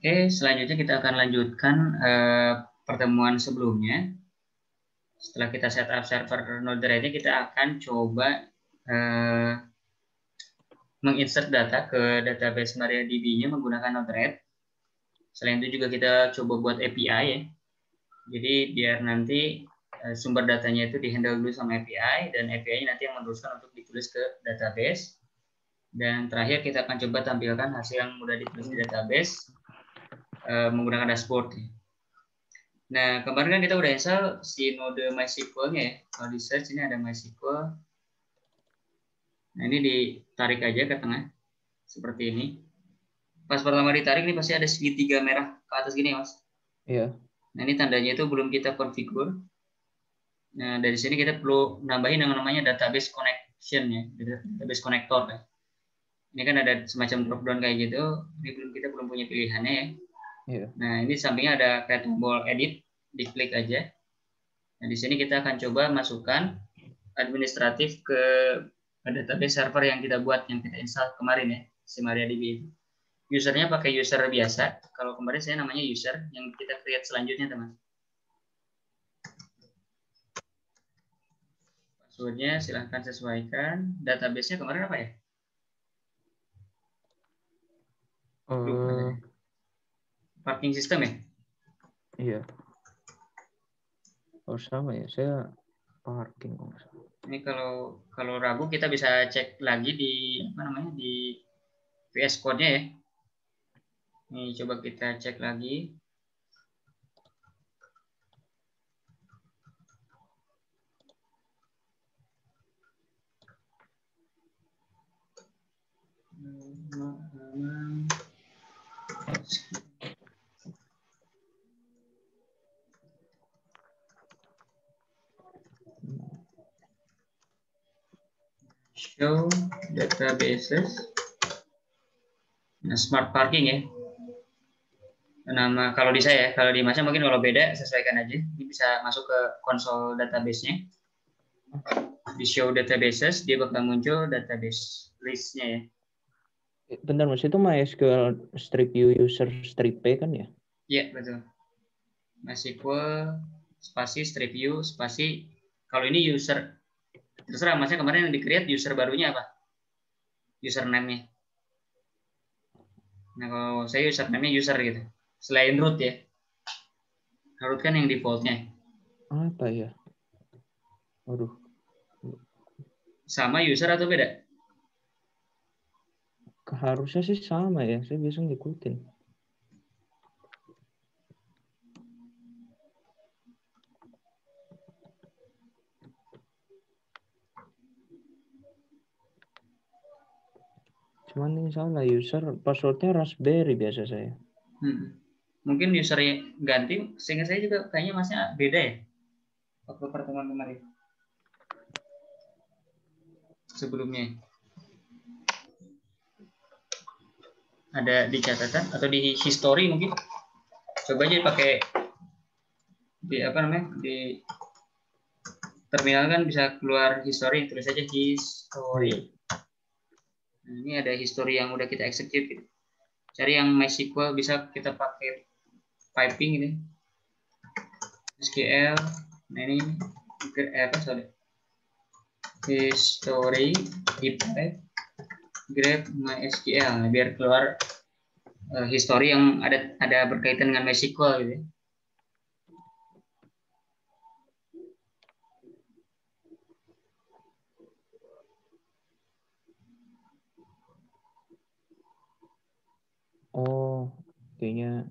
Oke, selanjutnya kita akan lanjutkan pertemuan sebelumnya. Setelah kita setup server Node-RED, kita akan coba menginsert data ke database MariaDB-nya menggunakan Node-RED. Selain itu juga kita coba buat API ya. Jadi biar nanti sumber datanya itu dihandle dulu sama API, dan API-nya nanti yang meneruskan untuk ditulis ke database. Dan terakhir kita akan coba tampilkan hasil yang sudah ditulis di database menggunakan dashboard. Nah, kemarin kan kita udah install si node MySQL-nya ya. Kalau di search ini ada MySQL. Nah, ini ditarik aja ke tengah. Seperti ini. Pas pertama ditarik ini pasti ada segitiga merah ke atas gini ya, Mas? Iya. Nah, ini tandanya itu belum kita configure. Nah, dari sini kita perlu nambahin yang namanya database connection ya. Database connector ya. Ini kan ada semacam drop down kayak gitu. Ini kita belum punya pilihannya ya. Iya. Nah, ini sampingnya ada kayak tombol edit. Diklik aja. Nah, di sini kita akan coba masukkan administratif ke database server yang kita buat, yang kita install kemarin ya, si MariaDB itu. Usernya pakai user biasa. Kalau kemarin saya namanya user, yang kita create selanjutnya teman. Passwordnya silahkan sesuaikan. Database-nya kemarin apa ya? Parking system ya? Iya. Oh sama ya, saya parking. Ini kalau ragu kita bisa cek lagi di apa namanya di VS Code-nya ya. Ini coba kita cek lagi. Show databases. Nah, smart parking ya. Nama kalau di saya, kalau di Masnya mungkin kalau beda sesuaikan aja. Ini bisa masuk ke konsol database-nya. Di show databases dia bakal muncul database list-nya ya. Bentar Mas, itu MySQL strip U user strip P kan ya? Iya, betul. MySQL spasi strip U spasi, kalau ini user terserah Masnya kemarin yang di-create user barunya apa? Username-nya. Nah, kalau saya username-nya user gitu. Selain root ya. Root kan yang default-nya. Apa ya? Aduh. Sama user atau beda? Harusnya sih sama ya, saya bisa ngikutin. Cuman ini salah, user passwordnya Raspberry biasa saya. Mungkin usernya ganti, sehingga saya juga kayaknya Masnya beda ya waktu pertemuan kemarin sebelumnya. Ada di catatan atau di history mungkin. Coba aja pakai di apa namanya di terminal kan bisa keluar history, tulis aja history. Nah, ini ada history yang udah kita execute gitu. Cari yang MySQL bisa kita pakai piping ini. SQL. Nah ini apa sorry. History di pipe grab MySQL biar keluar history yang ada berkaitan dengan MySQL gitu. Oh, kayaknya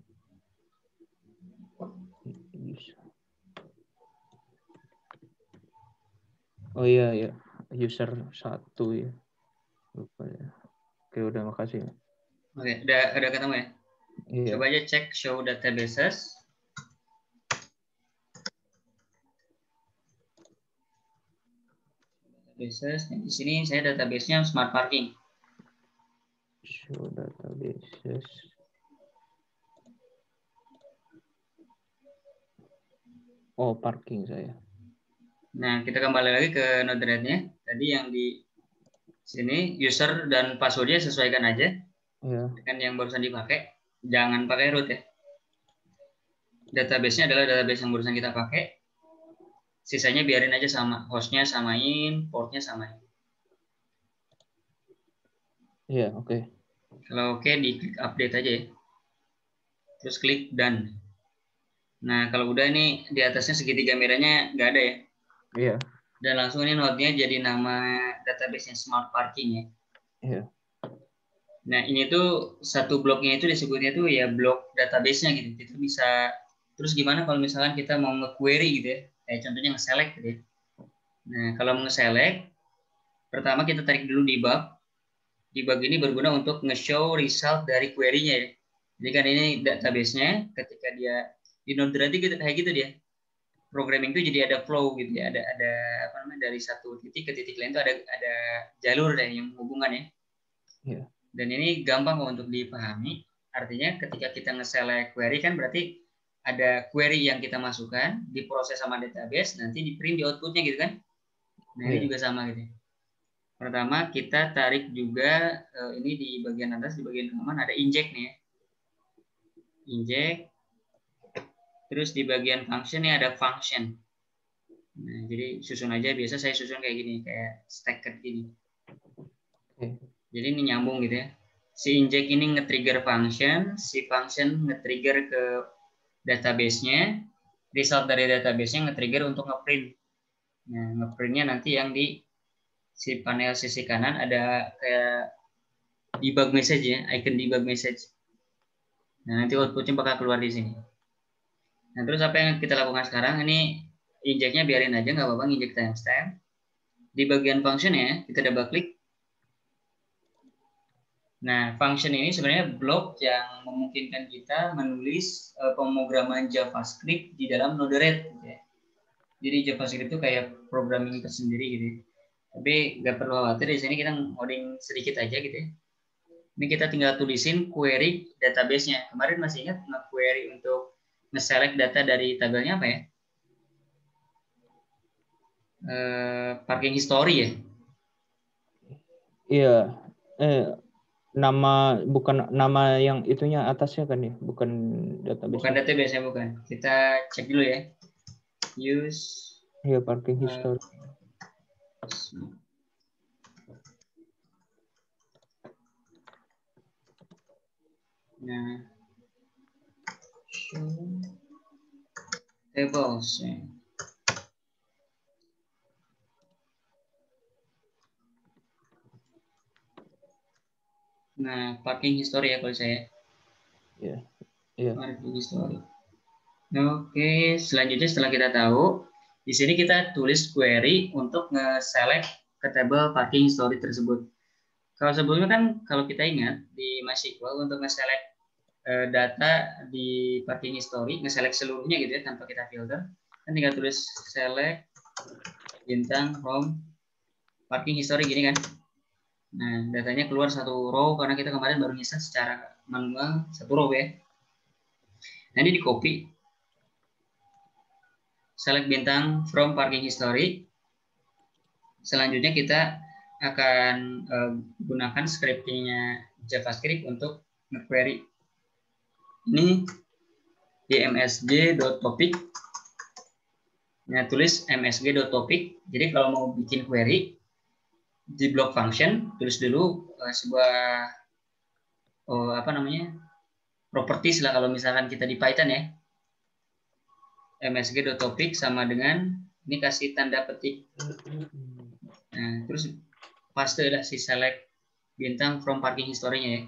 oh iya ya, user 1 ya. Lupa ya. Oke, udah makasih. Oke, udah ketemu ya? Iya. Coba aja cek show databases. Databases. Di sini saya database-nya smart parking. Show databases. Oh, parking saya. Nah, kita kembali lagi ke Node-RED-nya. Tadi yang di sini user dan passwordnya sesuaikan aja Iya. dengan yang barusan dipakai. Jangan pakai root ya. Database-nya adalah database yang barusan kita pakai. Sisanya biarin aja sama. Hostnya samain, portnya samain. Iya, oke. Kalau oke, diklik update aja ya. Terus klik done. Nah, kalau udah ini di atasnya segitiga merahnya nggak ada ya. Iya. Dan langsung ini node-nya jadi nama database-nya Smart Parking ya. Iya. Nah, ini tuh satu bloknya itu disebutnya tuh ya blok database-nya gitu. Itu bisa, terus gimana kalau misalkan kita mau nge-query gitu ya. Kayak contohnya nge-select gitu ya. Nah, kalau mau nge-select, pertama kita tarik dulu debug. Debug ini berguna untuk nge-show result dari query-nya ya. Jadi kan ini database-nya ketika dia di Node-RED gitu kayak gitu dia. Programming itu jadi ada flow gitu ya. Ada apa namanya, dari satu titik ke titik lain itu ada jalur deh yang hubungan ya. Iya. Dan ini gampang kok untuk dipahami. Artinya ketika kita nge-select query kan berarti ada query yang kita masukkan, diproses sama database, nanti di print di outputnya gitu kan. Nah ini Iya. juga sama gitu. Pertama kita tarik juga ini di bagian atas, di bagian kanan ada inject nih ya. Inject. Terus di bagian function ini ada function. Nah, jadi susun aja, biasa saya susun kayak gini, kayak stacked gini. Oke. Jadi ini nyambung gitu ya. Si inject ini nge-trigger function, si function nge-trigger ke database-nya, result dari database-nya nge-trigger untuk nge-print. Nah, nge-print-nya nanti yang di si panel sisi kanan ada kayak debug message ya, icon debug message. Nah, nanti output-nya bakal keluar di sini. Nah, terus apa yang kita lakukan sekarang, ini inject-nya biarin aja, nggak apa-apa, inject timestamp. Di bagian function ya, kita double klik. Nah, function ini sebenarnya blok yang memungkinkan kita menulis pemrograman JavaScript di dalam Node-RED. Gitu ya. Jadi JavaScript itu kayak programming tersendiri gitu. Tapi nggak perlu khawatir, di sini kita ngoding sedikit aja gitu ya. Ini kita tinggal tulisin query database-nya. Kemarin masih ingat nge-query untuk nge-select data dari tabelnya apa ya? Parking history ya? Iya. Nama bukan nama yang itunya atasnya kan ya, bukan database. Bukan database ya, bukan. Kita cek dulu ya. Use Iya, parking history. Nah, show tables ya. Nah, parking history ya kalau saya. Iya. Iya. Parking history. Oke, selanjutnya setelah kita tahu, di sini kita tulis query untuk nge-select ke table parking history tersebut. Kalau sebelumnya kan, kalau kita ingat di MySQL untuk nge-select data di parking history, nge-select seluruhnya gitu ya tanpa kita filter, kan tinggal tulis select bintang from parking history gini kan. Nah, datanya keluar satu row karena kita kemarin baru nginstal secara manual satu row ya. Nah, ini di copy. Select bintang from parking history. Selanjutnya kita akan gunakan scriptingnya JavaScript untuk nge-query. Ini di msg.topic. Nah, tulis msg.topic. Jadi kalau mau bikin query di block function, tulis dulu sebuah apa namanya, properties lah kalau misalkan kita di Python ya. msg.topic sama dengan ini kasih tanda petik. Nah, terus paste lah si select bintang from parking history-nya ya.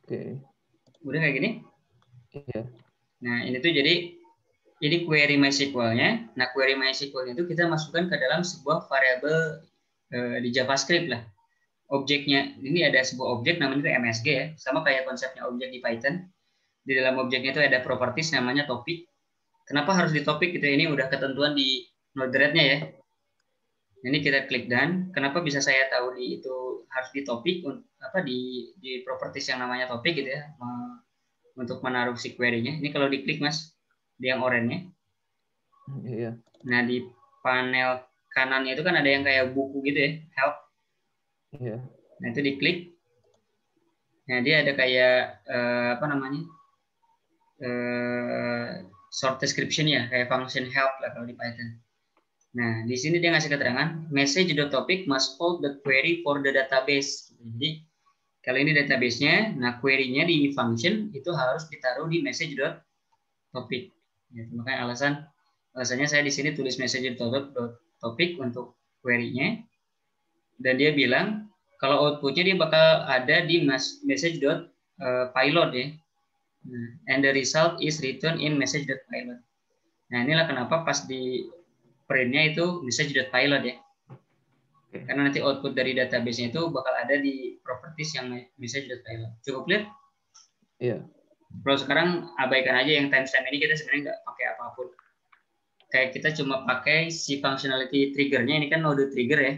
Oke. Udah kayak gini? Iya. Nah, ini tuh jadi ini query MySQL-nya. Nah, query MySQL itu kita masukkan ke dalam sebuah variabel di JavaScript lah. Objeknya, ini ada sebuah objek namanya itu MSG ya. Sama kayak konsepnya objek di Python. Di dalam objeknya itu ada properties namanya topik. Kenapa harus di topik gitu? Ini udah ketentuan di Node-RED-nya ya. Ini kita klik done. Kenapa bisa saya tahu itu harus di topik, apa di properties yang namanya topik gitu ya. untuk menaruh si query-nya. Ini kalau diklik Mas, di yang oranye. Iya. Nah, di panel kanannya itu kan ada yang kayak buku gitu ya, help. Iya. Nah, itu diklik. Nah, dia ada kayak apa namanya? Short description ya, kayak function help lah kalau di Python. Nah, di sini dia ngasih keterangan, message.topic must hold the query for the database. Jadi, kalau ini database-nya, nah query-nya di function itu harus ditaruh di message.topic. Ya, makanya alasannya saya di sini tulis message.topic untuk query-nya. Dan dia bilang, kalau output-nya dia bakal ada di message.pilot ya. Nah, and the result is written in message.pilot. Nah, inilah kenapa pas di print-nya itu message.pilot ya. Oke. Karena nanti output dari database-nya itu bakal ada di properties yang message.pilot. Cukup clear? Iya. Kalau sekarang abaikan aja yang timestamp ini, kita sebenarnya nggak pakai apapun. Kayak kita cuma pakai si functionality trigger-nya, ini kan node trigger ya.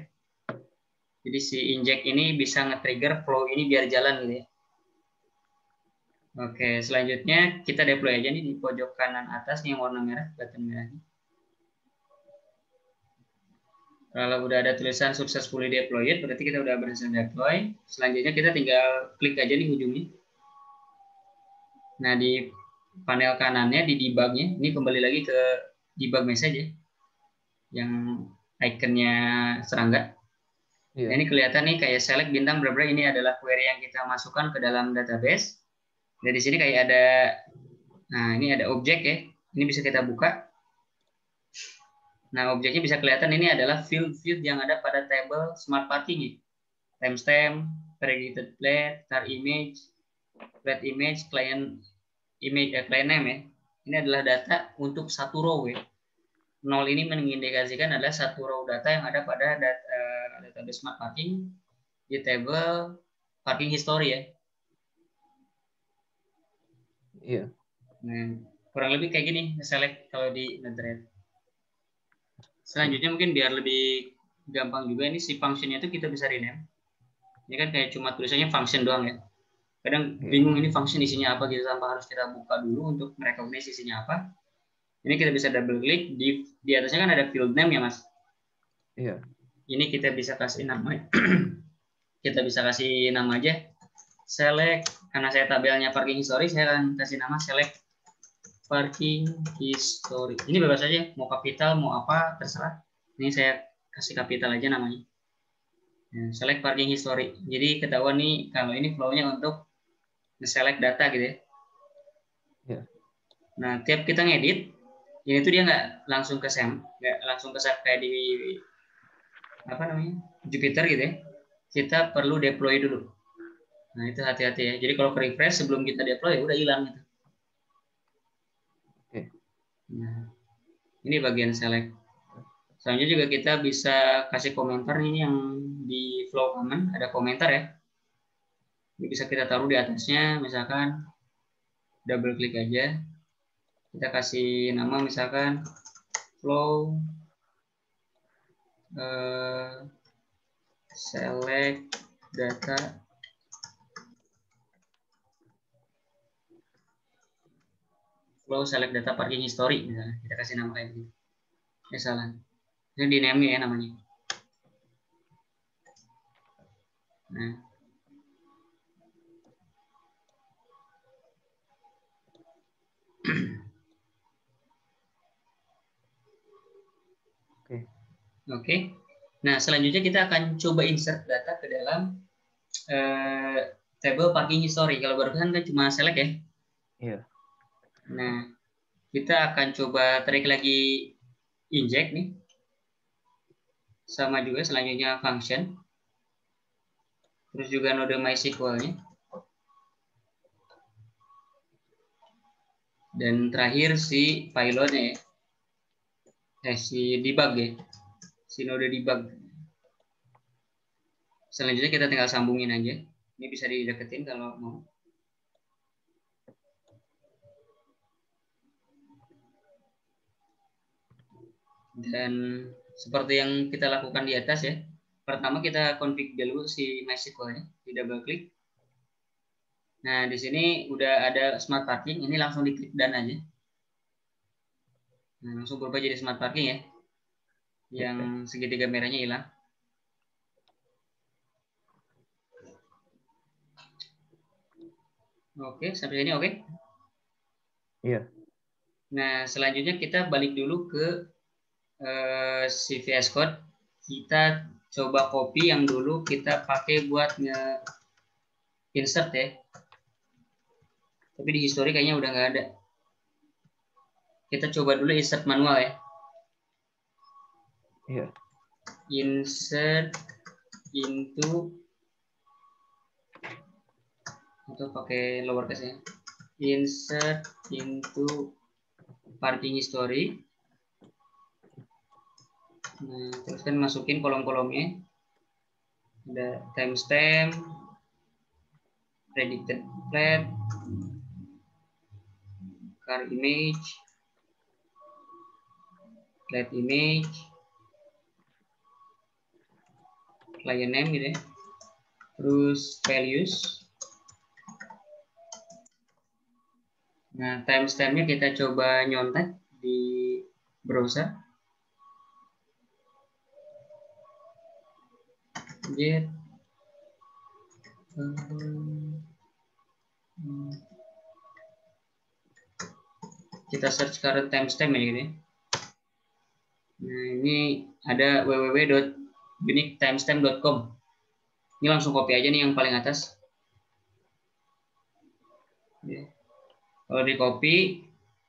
Jadi si inject ini bisa nge-trigger flow ini biar jalan gitu ya. Oke, selanjutnya kita deploy aja nih di pojok kanan atas nih yang warna merah, button merahnya. Kalau udah ada tulisan successfully deployed, berarti kita udah berhasil deploy. Selanjutnya kita tinggal klik aja nih ujungnya. Nah, di panel kanannya, di debug-nya, ini kembali lagi ke debug message ya, yang ikonnya serangga. Iya. Nah, ini kelihatan nih kayak select bintang berapa, ini adalah query yang kita masukkan ke dalam database. Dan di sini kayak ada, nah ini ada objek ya, ini bisa kita buka. Nah, objeknya bisa kelihatan ini adalah field yang ada pada table smart parking ya. Timestamp, predicted plate, tar image, plate image, client image, client name ya. Ini adalah data untuk satu row ya. 0 ini mengindikasikan adalah satu row data yang ada pada database smart parking di table parking history ya. Iya. Nah, kurang lebih kayak gini select kalau di Node-RED. Selanjutnya mungkin biar lebih gampang juga, ini si functionnya itu kita bisa rename. Ini kan kayak cuma tulisannya function doang ya. Kadang bingung ini function isinya apa gitu, tanpa harus kita buka dulu untuk merekomendasi isinya apa. Ini kita bisa double klik, di atasnya kan ada field name ya Mas. Iya. Ini kita bisa kasih nama. Kita bisa kasih nama aja. Select, karena saya tabelnya parking history, saya akan kasih nama select parking history. Ini bebas aja, mau kapital, mau apa, terserah. Ini saya kasih kapital aja namanya. Nah, select parking history. Jadi ketahuan nih kalau ini flow-nya untuk select data gitu ya. Iya. Nah, tiap kita ngedit, ini tuh dia nggak langsung ke save, nggak langsung ke save kayak di apa namanya Jupyter gitu ya. Kita perlu deploy dulu. Nah, itu hati-hati ya. Jadi kalau ke refresh sebelum kita deploy udah hilang gitu. Oke. Nah, ini bagian select. Selanjutnya juga kita bisa kasih komentar ini yang di flow comment ada komentar ya. Ini bisa kita taruh di atasnya, misalkan double klik aja. Kita kasih nama misalkan flow select data flow select data parking history misalnya. Kita kasih nama kayak gitu. Salah. Ini dinamik ya namanya. Nah. Oke. Oke. Nah, selanjutnya kita akan coba insert data ke dalam table parking history. Kalau barusan kan cuma select ya. Iya. Nah, kita akan coba tarik lagi inject nih. Sama juga selanjutnya function. Terus juga node MySQL-nya. Dan terakhir si pilotnya ya. Si debug ya. Si node debug. Selanjutnya kita tinggal sambungin aja. Ini bisa dideketin kalau mau. Dan seperti yang kita lakukan di atas ya. Pertama kita config dulu si MySQL-nya, di double klik. Nah, di sini udah ada smart parking, ini langsung diklik done aja. Nah, langsung berubah jadi smart parking ya. Yang segitiga merahnya hilang. Oke, sampai sini oke? Iya. Nah, selanjutnya kita balik dulu ke CVS Code. Kita coba copy yang dulu kita pakai buat nge-insert ya. Tapi di history kayaknya udah nggak ada. Kita coba dulu insert manual ya. Iya. Insert into, atau pakai lowercase ya. Insert into parking history. Nah, terus kan masukin kolom-kolomnya. Ada timestamp, predicted plate, car image, plate image, client name gitu ya. Terus values. Nah, timestampnya kita coba nyontek di browser. Get kita search current timestamp ya gitu ya. Nah, ini ada www.uniquetimestamp.com. Ini langsung copy aja nih yang paling atas. Kalau di copy,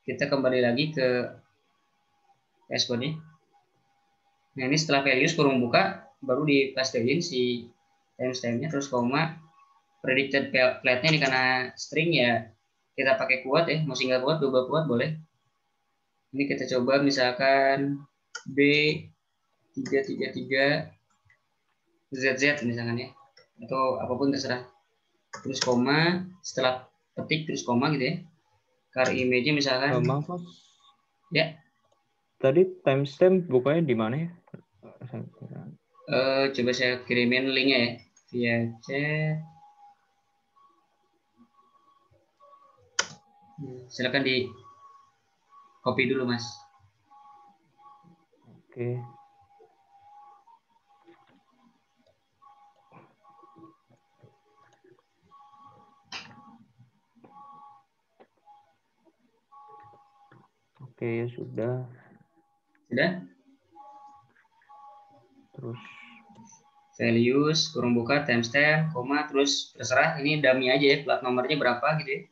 kita kembali lagi ke dashboard-nya. Nah, ini setelah values kurung buka, baru dipastein si timestamp-nya, terus koma, predicted plate-nya ini karena string ya, kita pakai quote ya, mau single quote, double quote boleh. Ini kita coba misalkan B333 ZZ misalkan ya, atau apapun terserah. Terus koma, setelah petik terus koma gitu ya. Car image-nya misalkan. Maaf, Mas. Ya. Tadi timestamp bukanya di mana ya? Coba saya kirimin linknya ya via chat. Silakan di copy dulu Mas. Oke. Oke, ya sudah. Sudah? Terus Values, kurung buka, timestamp, koma, terus terserah ini dummy aja ya, plat nomornya berapa gitu ya.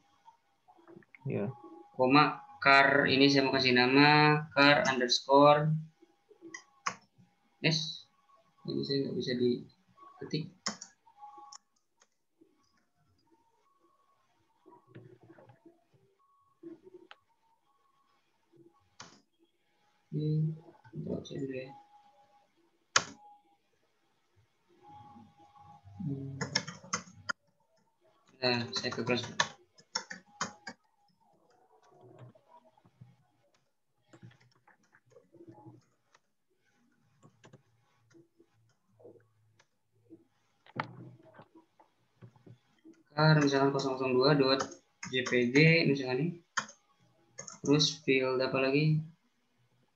ya. Koma, car, ini saya mau kasih nama, car underscore. Yes. Ini saya nggak bisa diketik. Untuk saya dulu ya. Nah, saya ke close. Car misalkan 002.jpg misalkan ini. Terus field apa lagi?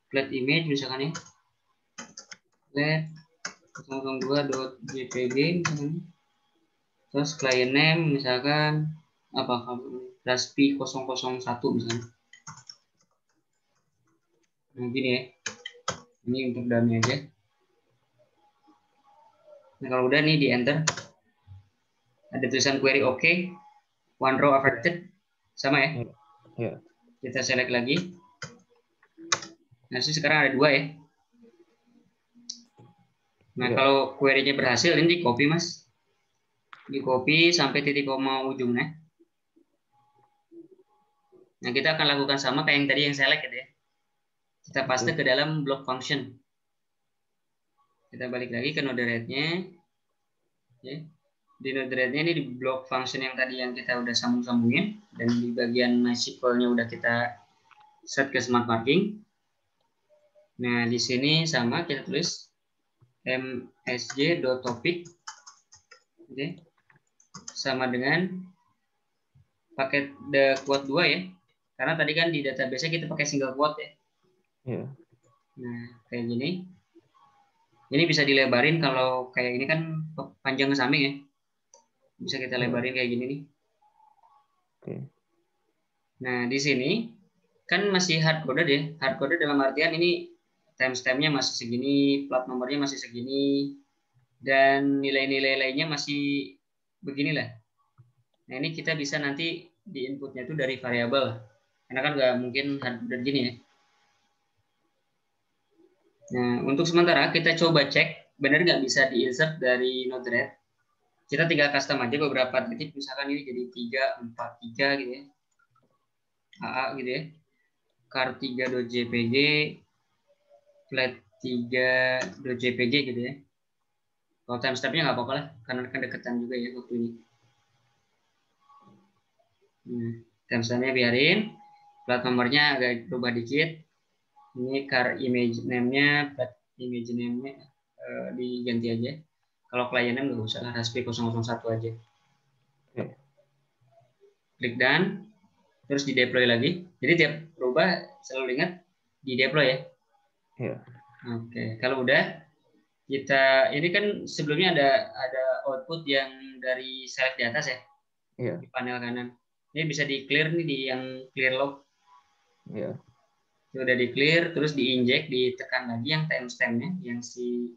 Plate image misalkan ya. Plate 002.jpg misalkan. Terus client name misalkan apa? Raspi 001 misalnya. Nah, gini ya. Ini untuk dummy aja. Nah, kalau udah nih di enter. Ada tulisan query OK. One row affected. Sama ya? Ya. Kita select lagi. Nah, sekarang ada 2 ya. Nah, ya. kalau query-nya berhasil, ini di copy Mas. Di copy sampai titik koma ujungnya. Nah, kita akan lakukan sama kayak yang tadi yang select gitu ya. Kita paste ke dalam block function. Kita balik lagi ke Node-RED-nya. Ya. Di Node-RED-nya ini di block function yang tadi yang kita udah sambung-sambungin. Dan di bagian MySQL-nya udah kita set ke smart parking. Nah, di sini sama kita tulis msj.topic. Oke. Sama dengan pakai the quote 2 ya. Karena tadi kan di database-nya kita pakai single quote ya. Iya. Nah, kayak gini. Ini bisa dilebarin kalau kayak ini kan panjang ke samping ya. Bisa kita lebarin kayak gini nih. Oke. Nah, di sini kan masih hard coded ya. Hard coded dalam artian ini timestamp-nya masih segini, plat nomornya masih segini, dan nilai-nilai lainnya masih beginilah. Nah, ini kita bisa nanti di inputnya itu dari variabel. Karena kan nggak mungkin hard coded gini ya. Nah, untuk sementara kita coba cek benar nggak bisa di-insert dari Node-RED. Kita tinggal custom aja beberapa titik, misalkan ini jadi 343 gitu ya. AA gitu ya. car3.jpg, flat3.jpg gitu ya. Kalau timestamp-nya nggak apa-apa lah, karena kan deketan juga ya waktu ini. Timestamp-nya biarin, plat nomornya agak berubah dikit. Ini car image name-nya, plat image name-nya diganti aja. Kalau client name nggak usah lah, Raspi 001 aja. Okay. Klik done, terus di deploy lagi. Jadi tiap berubah selalu ingat di deploy ya. Iya. Oke, kalau udah kita ini kan sebelumnya ada output yang dari select di atas ya. Iya. Di panel kanan. Ini bisa di clear nih di yang clear log. Iya. Sudah di clear, terus di inject, ditekan lagi yang timestamp-nya, yang si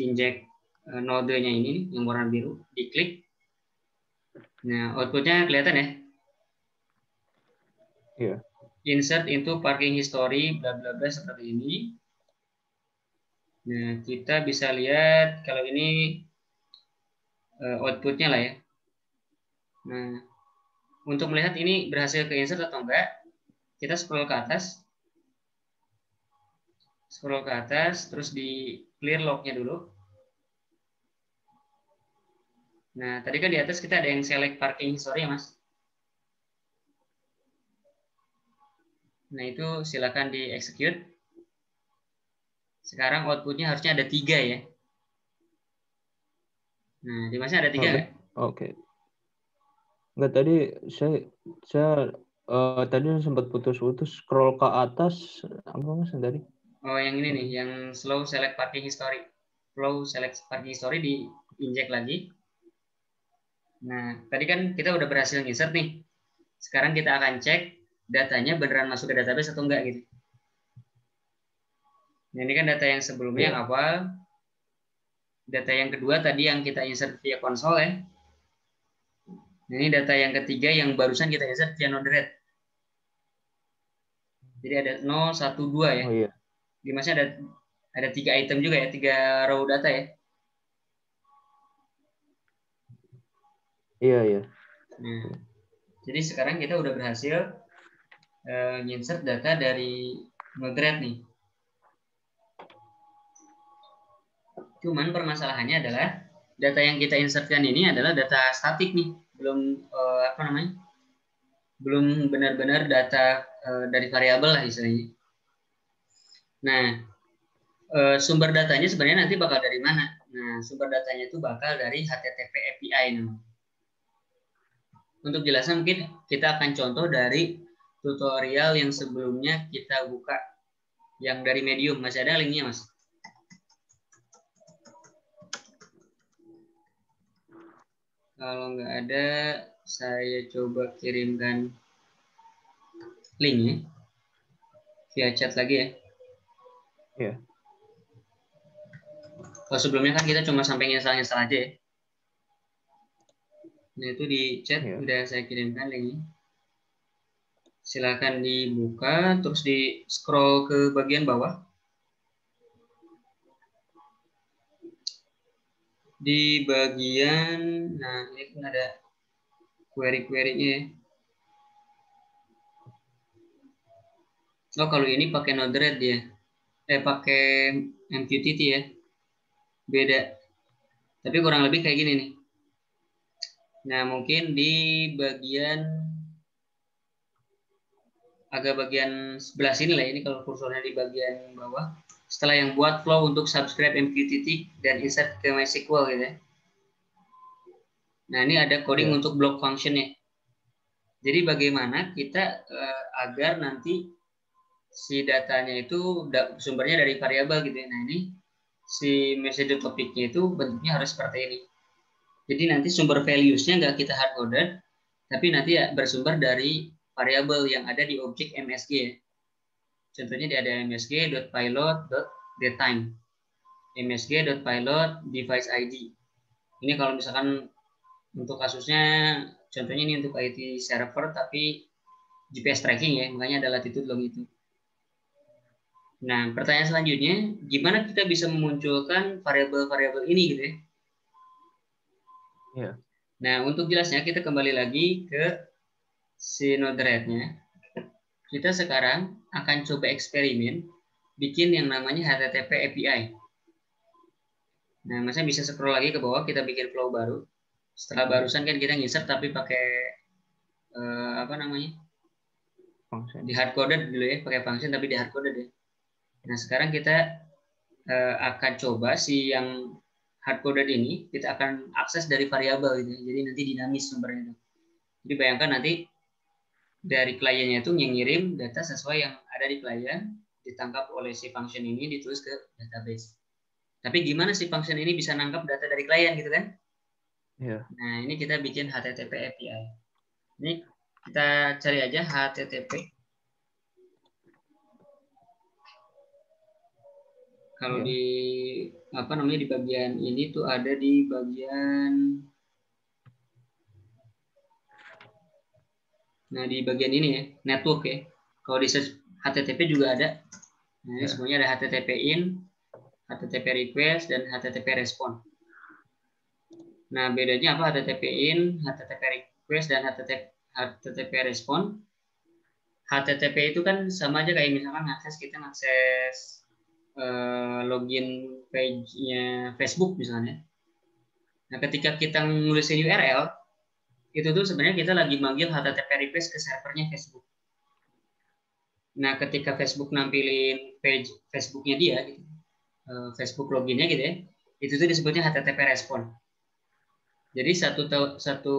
inject node-nya ini yang warna biru, diklik. Nah, outputnya kelihatan ya. Iya. Insert into parking history, bla bla bla seperti ini. Nah, kita bisa lihat kalau ini outputnya lah ya. Nah, untuk melihat ini berhasil ke insert atau enggak, kita scroll ke atas. Scroll ke atas, terus di clear lognya dulu. Nah, tadi kan di atas kita ada yang select parking history ya, Mas. Nah, itu silakan di execute. Sekarang outputnya harusnya ada 3 ya. Nah, di Masnya ada 3 nggak? Oke. Enggak, tadi saya tadi sempat putus-putus scroll ke atas apa Mas tadi? Oh, yang ini nih, yang slow select parking history. Slow select parking history di inject lagi. Nah, tadi kan kita udah berhasil insert nih. Sekarang kita akan cek datanya beneran masuk ke database atau enggak gitu. Nah, ini kan data yang sebelumnya yang awal. Data yang kedua tadi yang kita insert via konsol ya. Nah, ini data yang ketiga yang barusan kita insert via Node-RED. Jadi ada 0, 1, 2 ya. Oh iya. Di Masnya ada 3 item juga ya, 3 row data ya. Iya, iya. Nah, jadi sekarang kita udah berhasil insert data dari Node-RED nih. Cuman permasalahannya adalah data yang kita insertkan ini adalah data statik nih, belum belum benar-benar data dari variabel lah istilahnya. Nah, sumber datanya sebenarnya nanti bakal dari mana? Nah, sumber datanya itu bakal dari HTTP API nih. Untuk jelasnya mungkin kita akan contoh dari tutorial yang sebelumnya kita buka, yang dari Medium. Masih ada linknya, Mas? Kalau nggak ada, saya coba kirimkan linknya via chat lagi ya. Iya. Kalau sebelumnya kan kita cuma sampai install aja ya. Nah, itu di chat udah saya kirimkan linknya. Silakan dibuka, terus di scroll ke bagian bawah. Di bagian, nah ini kan ada query-query-nya ya. Oh, kalau ini pakai Node-RED ya. Pakai MQTT ya. Beda. Tapi kurang lebih kayak gini nih. Nah, mungkin di bagian agak bagian sebelah sini lah ini kalau kursornya di bagian bawah. Setelah yang buat flow untuk subscribe MQTT dan insert ke MySQL gitu ya. Nah, ini ada coding untuk block function ya. Jadi bagaimana kita agar nanti si datanya itu sumbernya dari variabel gitu ya. Nah ini si message topiknya itu bentuknya harus seperti ini. Jadi nanti sumber values-nya nggak kita hardcoded, tapi nanti ya bersumber dari variabel yang ada di objek MSG ya. Contohnya dia ada msg.pilot.datetime, msg.pilot.device.id. Ini kalau misalkan untuk kasusnya, contohnya ini untuk IT server tapi GPS tracking ya, makanya ada latitude longitude. Nah, pertanyaan selanjutnya, gimana kita bisa memunculkan variabel-variabel ini gitu ya? Ya. Nah, untuk jelasnya kita kembali lagi ke si Node-RED-nya. Kita sekarang akan coba eksperimen bikin yang namanya HTTP API. Nah, misalnya bisa scroll lagi ke bawah, kita bikin flow baru. Setelah barusan kan kita insert tapi pakai apa namanya? Function. Di hardcoded dulu ya, pakai function tapi di hardcoded ya. Nah, sekarang kita akan coba si yang hardcoded ini kita akan akses dari variabel gitu. Jadi nanti dinamis sumbernya itu. Jadi bayangkan nanti dari kliennya itu yang ngirim data sesuai yang ada di klien, ditangkap oleh si function ini, ditulis ke database. Tapi gimana si function ini bisa nangkap data dari klien gitu kan? Ya. Nah, ini kita bikin HTTP API. Ini kita cari aja HTTP. Kalau di apa namanya di bagian ini tuh ada di bagian di bagian ini ya, network ya. Kalau di search HTTP juga ada. Nah, ini semuanya ada HTTP in, HTTP request dan HTTP respond. Nah, bedanya apa HTTP in, HTTP request dan HTTP respond? HTTP itu kan sama aja kayak misalkan kita ngakses login page-nya Facebook misalnya. Nah, ketika kita nulisin URL, itu tuh sebenarnya kita lagi manggil HTTP request ke servernya Facebook. Nah, ketika Facebook nampilin page Facebooknya dia, gitu, Facebook loginnya gitu ya, itu tuh disebutnya HTTP respond. Jadi satu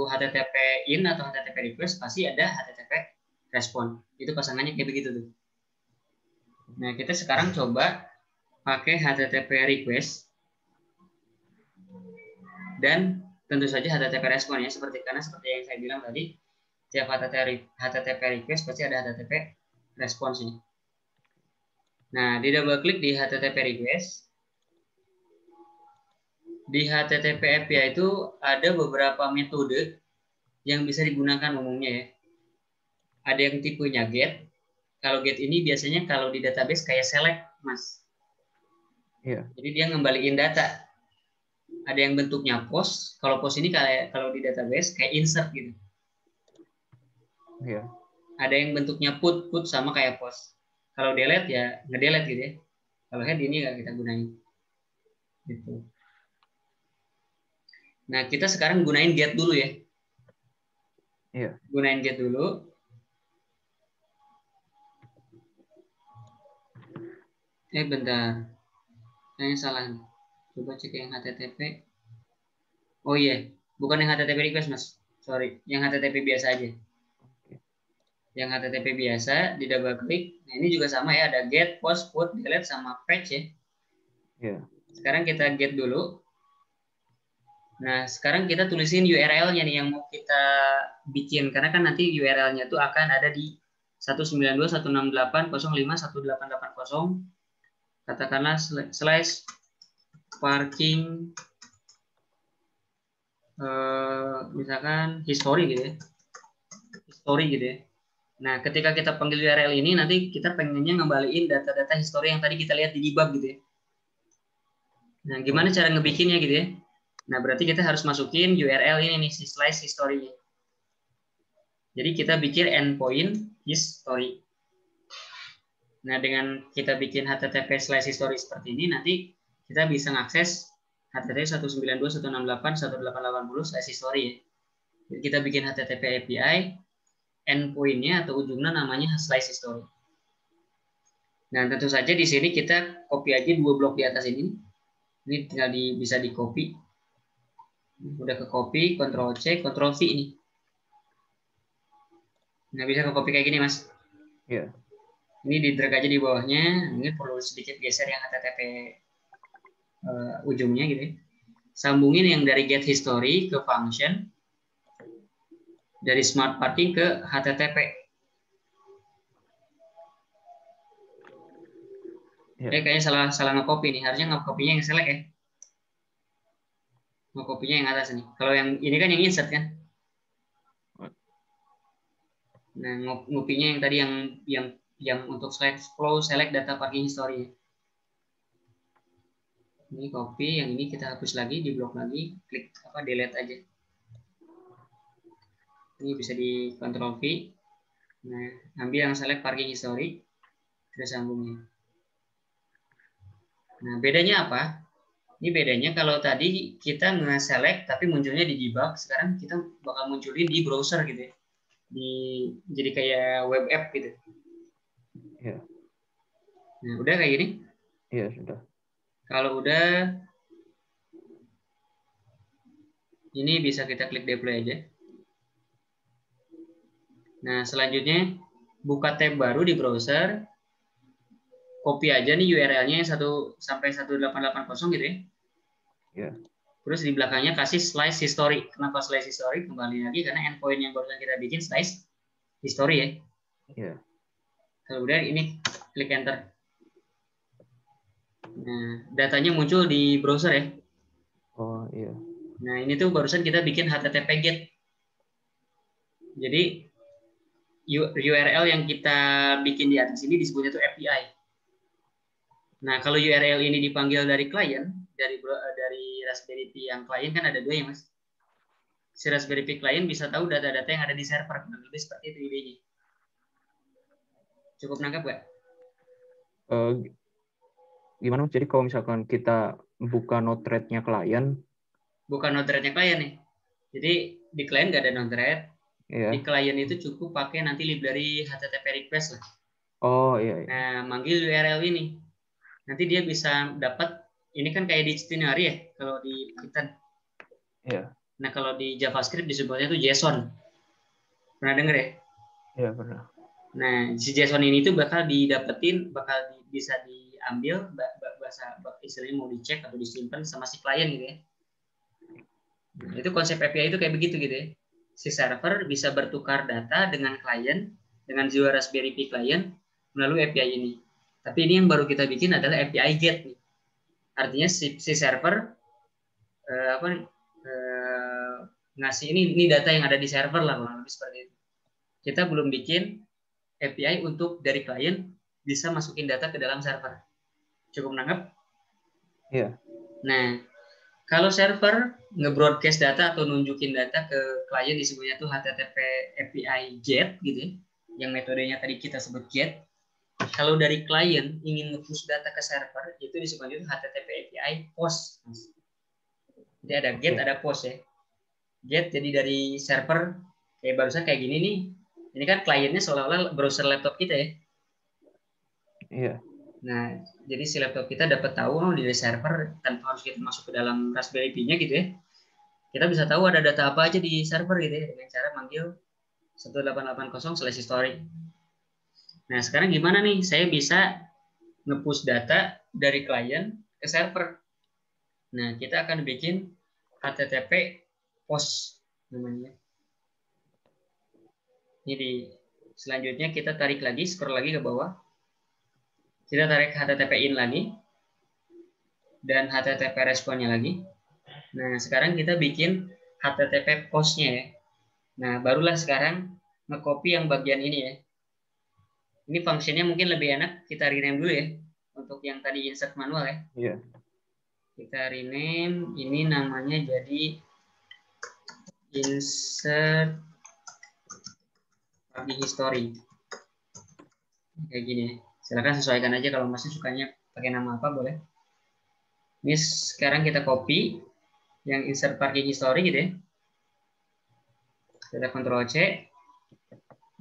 HTTP in atau HTTP request pasti ada HTTP respond. Itu pasangannya kayak begitu tuh. Nah, kita sekarang coba pakai HTTP request dan tentu saja HTTP respon ya, seperti yang saya bilang tadi, tiap HTTP request pasti ada HTTP responsnya. Nah, di double klik di HTTP request, di HTTP API itu ada beberapa metode yang bisa digunakan umumnya ya. Ada yang tipenya get. Kalau get ini biasanya kalau di database kayak select, Mas. Iya. Jadi dia ngembaliin data. Ada yang bentuknya post. Kalau post ini kalau di database kayak insert gitu. Iya. Ada yang bentuknya put sama kayak post. Kalau delete ya ngedelete gitu ya. Kalau head ini nggak kita gunain. Gitu. Nah, kita sekarang gunain get dulu ya. Iya. Gunain get dulu. Bentar. Kayaknya salah. Coba cek yang HTTP. Oh iya, bukan yang HTTP request, Mas. Sorry, yang HTTP biasa aja. Yang HTTP biasa di double klik. Nah, ini juga sama ya, ada get, post, put, delete sama fetch ya. Iya. Sekarang kita get dulu. Nah, sekarang kita tulisin URL-nya nih yang mau kita bikin. Karena kan nanti URL-nya tuh akan ada di 192.168.0518880. Katakanlah slash parking misalkan history gitu ya. History gitu ya. Nah, ketika kita panggil URL ini, nanti kita pengennya ngembaliin data-data history yang tadi kita lihat di debug gitu ya. Nah, gimana cara ngebikinnya gitu ya? Nah, berarti kita harus masukin URL ini nih, si slice history-nya. Jadi kita bikin endpoint history. Nah, dengan kita bikin HTTP slice history seperti ini, nanti kita bisa mengakses HTTP 192.168.188.80 slice history ya. Jadi kita bikin HTTP API, endpoint-nya atau ujungnya namanya slice history. Nah, tentu saja di sini kita copy aja 2 blok di atas ini. Ini tinggal bisa di copy. Udah ke copy, Ctrl C, Ctrl V ini. Nah, bisa ke copy kayak gini, Mas. Iya. Ini di drag aja di bawahnya. Ini perlu sedikit geser yang HTTP ujungnya gitu ya. Sambungin yang dari get history ke function, dari smart parking ke HTTP. Iya. Kayaknya salah nge-copy nih. Harusnya nge-copy-nya yang select ya. Nge-copy-nya yang atas nih. Kalau yang ini kan yang insert kan. Nah, ngopinya yang tadi yang untuk select flow select data parking history. Ini copy, yang ini kita hapus lagi, di blok lagi, klik apa delete aja. Ini bisa di Ctrl V. Nah, ambil yang select parking history, terus sambungin. Nah, bedanya apa? Ini bedanya kalau tadi kita nge-select tapi munculnya di debug, sekarang kita bakal munculin di browser gitu ya. Jadi kayak web app gitu. Iya. Nah, udah kayak gini. Iya, sudah. Kalau udah, ini bisa kita klik deploy aja. Nah, selanjutnya buka tab baru di browser. Copy aja nih URL-nya 1 sampai 1880 gitu ya. Iya. Terus di belakangnya kasih slice history. Kenapa slice history? Kembali lagi karena endpoint yang barusan kita bikin slice history ya. Iya. Kalau udah ini klik enter. Nah, datanya muncul di browser ya. Oh, iya. Nah, ini tuh barusan kita bikin HTTP GET. Jadi URL yang kita bikin di atas ini disebutnya tuh API. Nah, kalau URL ini dipanggil dari klien, dari Raspberry Pi yang klien kan ada dua ya, Mas. Si Raspberry Pi klien bisa tahu data-data yang ada di server. Lebih seperti itu idenya. Cukup nangkep nggak? Gimana Mas? Jadi kalau misalkan kita buka node-RED-nya klien, Bukan node-RED-nya klien nih. Jadi di klien nggak ada node-RED. Di ya. klien itu cukup pakai nanti library HTTP request lah. Oh, iya, iya. Nah, manggil URL ini. Nanti dia bisa dapat, ini kan kayak dictionary ya, kalau di Python. Iya. Nah, kalau di JavaScript disebutnya itu JSON. Pernah denger ya? Iya, pernah. Nah, si JSON ini tuh bakal didapetin, bisa diambil, bahasa istilahnya mau dicek atau disimpan sama si klien gitu ya. Nah, itu konsep API itu kayak begitu gitu ya. Si server bisa bertukar data dengan klien, dengan jiwa Raspberry Pi klien melalui API ini. Tapi ini yang baru kita bikin adalah API GET nih. Artinya si server apa nih, ngasih ini data yang ada di server lah, kurang lebih seperti itu. Kita belum bikin API untuk dari klien bisa masukin data ke dalam server. Cukup nangkep? Iya. Nah, kalau server nge-broadcast data atau nunjukin data ke klien disebutnya tuh HTTP API GET gitu ya. Yang metodenya tadi kita sebut GET. Kalau dari klien ingin nge-push data ke server, itu disebutnya HTTP API POST. Jadi ada GET, ada POST ya. GET jadi dari server, kayak barusan kayak gini nih. Ini kan kliennya seolah-olah browser laptop kita ya. Iya. Nah, jadi si laptop kita dapat tahu dari server tanpa harus kita masuk ke dalam Raspberry Pi-nya gitu ya. Kita bisa tahu ada data apa aja di server gitu ya dengan cara manggil 1880/history. Nah, sekarang gimana nih? Saya bisa nge-push data dari klien ke server. Nah, kita akan bikin HTTP POST namanya. Jadi selanjutnya kita tarik lagi, scroll lagi ke bawah. Kita tarik HTTP in lagi dan HTTP responnya lagi. Nah, sekarang kita bikin HTTP postnya ya. Nah, barulah sekarang nge-copy yang bagian ini ya. Ini fungsinya mungkin lebih enak kita rename dulu ya. Untuk yang tadi insert manual ya. Iya. Kita rename, ini namanya jadi insert parking history. Kayak gini ya. Silakan sesuaikan aja kalau masih sukanya pakai nama apa boleh. Ini sekarang kita copy yang insert parking history gitu ya. Kita Ctrl C.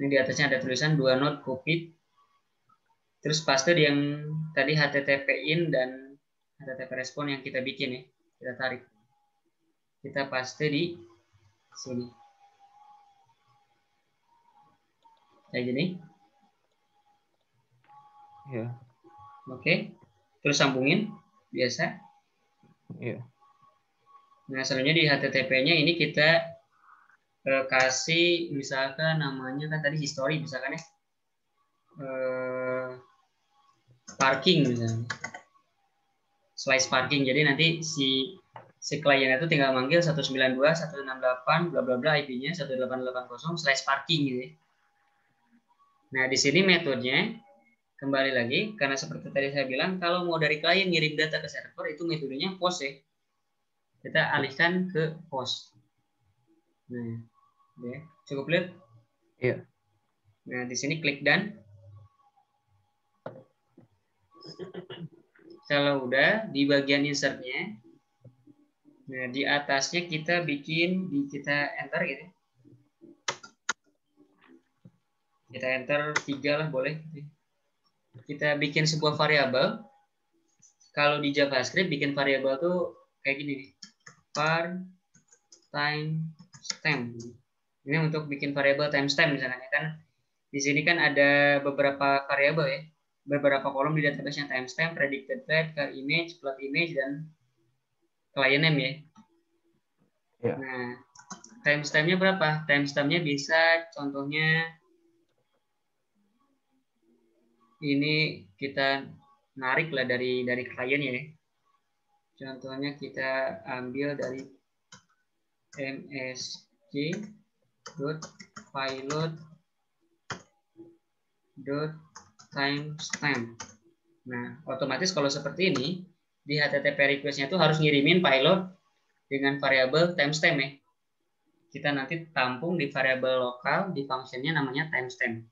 Ini di atasnya ada tulisan 2 node copied. Terus paste di yang tadi HTTP in dan HTTP respon yang kita bikin ya. Kita tarik. Kita paste di sini. Kayak gini. Ya. Oke. Terus sambungin biasa. Ya. Nah, selanjutnya di HTTP-nya ini kita kasih misalkan namanya kan tadi history misalkan ya. Parking misalnya. Slice parking. Jadi nanti si klien itu tinggal manggil 192.168 bla bla bla IP-nya 1880 slice parking gitu ya. Nah, di sini metodenya kembali lagi karena seperti tadi saya bilang kalau mau dari klien ngirim data ke server itu metodenya post ya. Kita alihkan ke post. Nah, ya, cukup lihat? Iya. Nah, di sini klik done. Kalau udah di bagian insertnya, nah di atasnya kita bikin, kita enter gitu. Kita enter 3 lah boleh. Kita bikin sebuah variabel. Kalau di JavaScript bikin variabel tuh kayak gini nih. Var timestamp. Ini untuk bikin variabel timestamp misalnya kan. Di sini kan ada beberapa variabel ya. Beberapa kolom di database-nya timestamp, predicted date, car image, plot image, dan client name ya. Ya. Nah, timestamp-nya berapa? Timestamp-nya bisa contohnya ini kita narik lah dari klien ya. Contohnya kita ambil dari msg.pilot.timestamp. Nah, otomatis kalau seperti ini di HTTP request-nya itu harus ngirimin pilot dengan variabel timestamp ya. Kita nanti tampung di variabel lokal di function-nya namanya timestamp.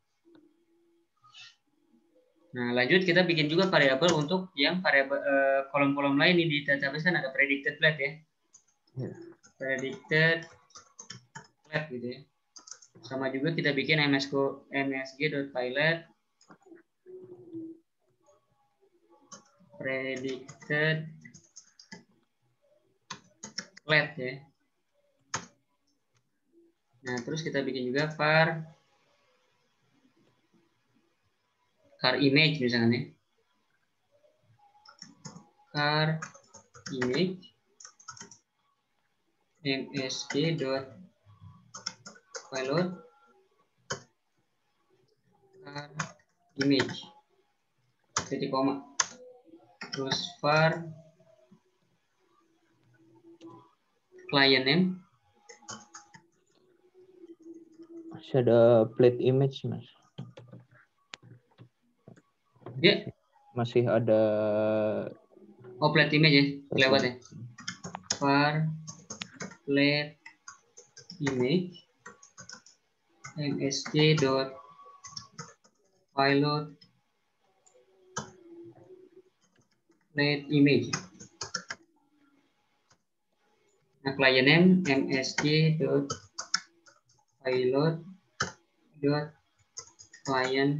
Nah, lanjut kita bikin juga variabel untuk yang variabel kolom-kolom lain nih di database kan ada predicted plot ya. Predicted plot gitu ya. Sama juga kita bikin msg.pilot predicted plot ya. Nah, terus kita bikin juga var car image misalnya. Car image msg.pilot car image titik koma. Terus var client name. Masih ada plate image, Mas. Ya. Masih ada. Oh, plate image ya, kelewat ya. Var plate image msg.pilot plate image. Nah, client name msg.pilot.client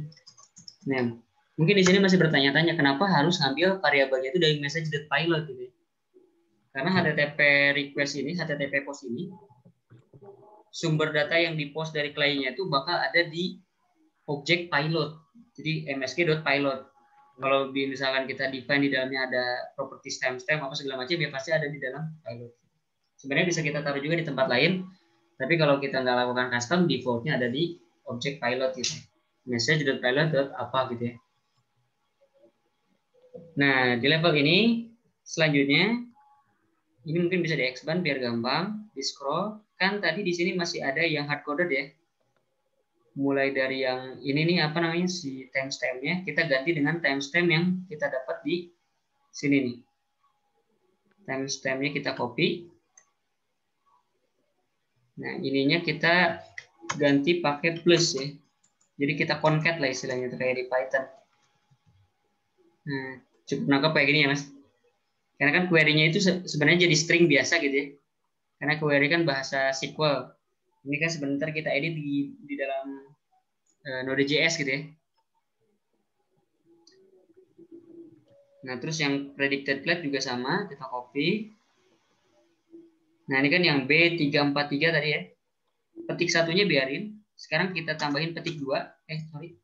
name. Mungkin di sini masih bertanya-tanya kenapa harus ngambil variabelnya itu dari message.pilot gitu ya. Karena HTTP request ini, HTTP post ini, sumber data yang dipost dari kliennya itu bakal ada di objek pilot. Jadi msg.pilot. Kalau misalkan kita define di dalamnya ada properties timestamp apa segala macam, ya pasti ada di dalam pilot. Sebenarnya bisa kita taruh juga di tempat lain, tapi kalau kita nggak lakukan custom, defaultnya ada di objek pilot gitu. Message.pilot apa gitu ya. Nah, di level ini selanjutnya ini mungkin bisa di-expand biar gampang, di-scroll. Kan tadi di sini masih ada yang hard-coded ya. Mulai dari yang ini nih apa namanya si timestamp-nya, kita ganti dengan timestamp yang kita dapat di sini nih. Timestamp-nya kita copy. Nah, ininya kita ganti pakai plus ya. Jadi kita concat lah istilahnya itu kayak di Python. Nah, cukup nangkep kayak gini ya, Mas. Karena kan query-nya itu sebenarnya jadi string biasa gitu ya. Karena query kan bahasa SQL. Ini kan sebentar kita edit di dalam Node.js gitu ya. Nah, terus yang predicted plot juga sama, kita copy. Nah, ini kan yang B343 tadi ya. Petik satunya biarin. Sekarang kita tambahin petik 2. sorry.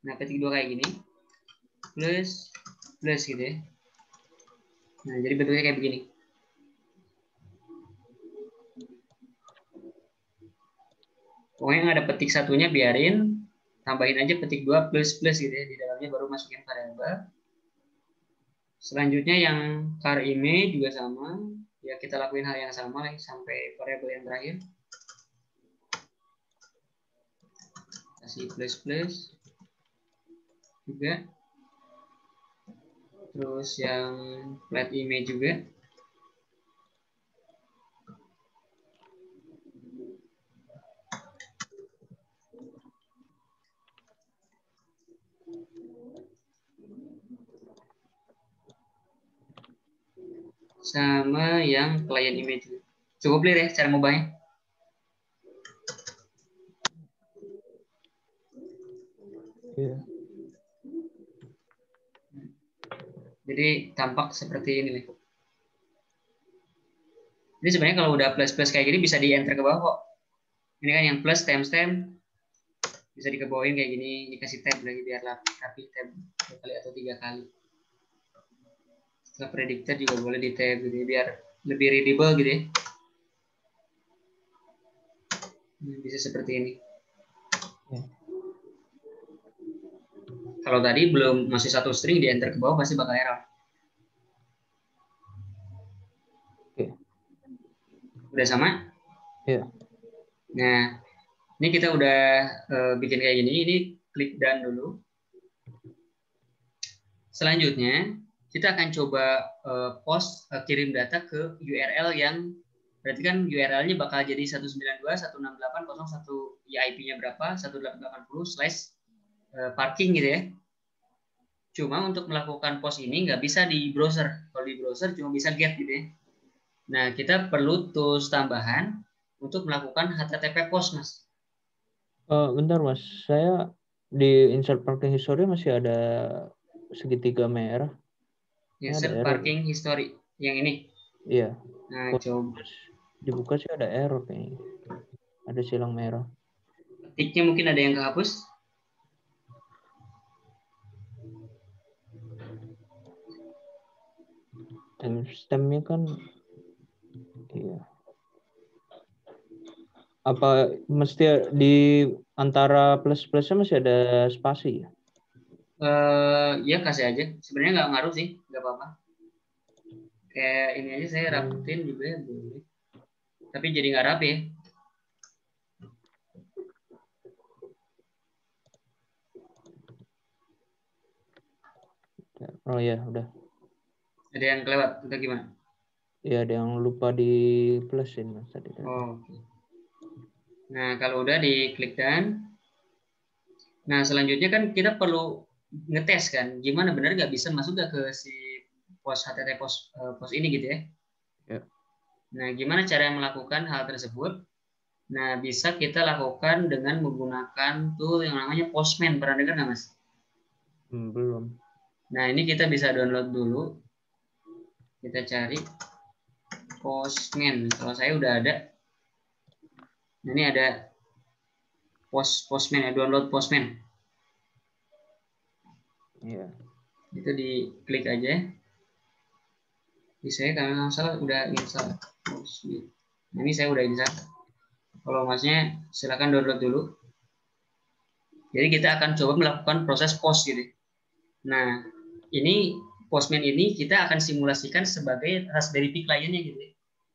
Nah, ketik 2 kayak gini. Plus gitu ya. Nah, jadi bentuknya kayak begini. Pokoknya yang ada petik satunya biarin, tambahin aja petik 2 plus gitu ya. Di dalamnya baru masukin variabel. Selanjutnya yang char image juga sama. Ya kita lakuin hal yang sama sampai variabel yang terakhir. Kasih plus juga. Terus yang flat image juga. Sama yang client image. Cukup clear ya cara ngubahnya? Iya. Jadi tampak seperti ini nih. Ini sebenarnya kalau udah plus kayak gini bisa di enter ke bawah kok. Ini kan yang plus timestamp bisa dikebawain kayak gini, dikasih tab lagi biar rapi tab 2 kali atau 3 kali. Setelah predictor juga boleh di tab gitu biar lebih readable gitu ya. Bisa seperti ini. Ya. Kalau tadi belum masih satu string di enter ke bawah pasti bakal error. Oke. Udah sama? Iya. Nah, ini kita udah bikin kayak gini. Ini klik done dulu. Selanjutnya kita akan coba kirim data ke URL yang berarti kan URL-nya bakal jadi 192.168.01 ya IP-nya berapa 1880/parking gitu ya. Cuma untuk melakukan post ini nggak bisa di browser. Kalau di browser cuma bisa get gitu ya. Nah, kita perlu tools tambahan untuk melakukan HTTP post, Mas. Bentar Mas, saya di insert parking history masih ada segitiga merah. Insert parking history yang ini. Iya. Nah, coba Dibuka sih ada error kayaknya. Ada silang merah. ketiknya mungkin ada yang kehapus. Timestamp-nya kan iya. Apa mesti di antara plus-plusnya masih ada spasi ya? Ya kasih aja. Sebenarnya nggak ngaruh sih, nggak apa-apa. Kayak ini aja saya rapetin juga ya boleh. Tapi jadi nggak rapi ya. Oh ya, udah. Ada yang kelewat atau gimana? Iya, ada yang lupa di plusin Mas tadi. Oh, oke. Nah, kalau udah diklik dan nah, selanjutnya kan kita perlu ngetes kan, gimana benar nggak bisa masuk nggak ke si post HTTP post ini gitu ya. Ya. Nah, gimana cara melakukan hal tersebut? Nah, bisa kita lakukan dengan menggunakan tool yang namanya Postman. Pernah dengar nggak, Mas? Belum. Nah, ini kita bisa download dulu. Kita cari Postman. Kalau saya udah ada. Nah, ini ada Postman ya, download Postman. Iya. Itu diklik aja. Di saya kalau nggak salah udah install. Nah, ini saya udah install. Kalau masnya silakan download dulu. Jadi kita akan coba melakukan proses post gitu. Nah, ini Postman ini kita akan simulasikan sebagai Raspberry Pi client-nya gitu.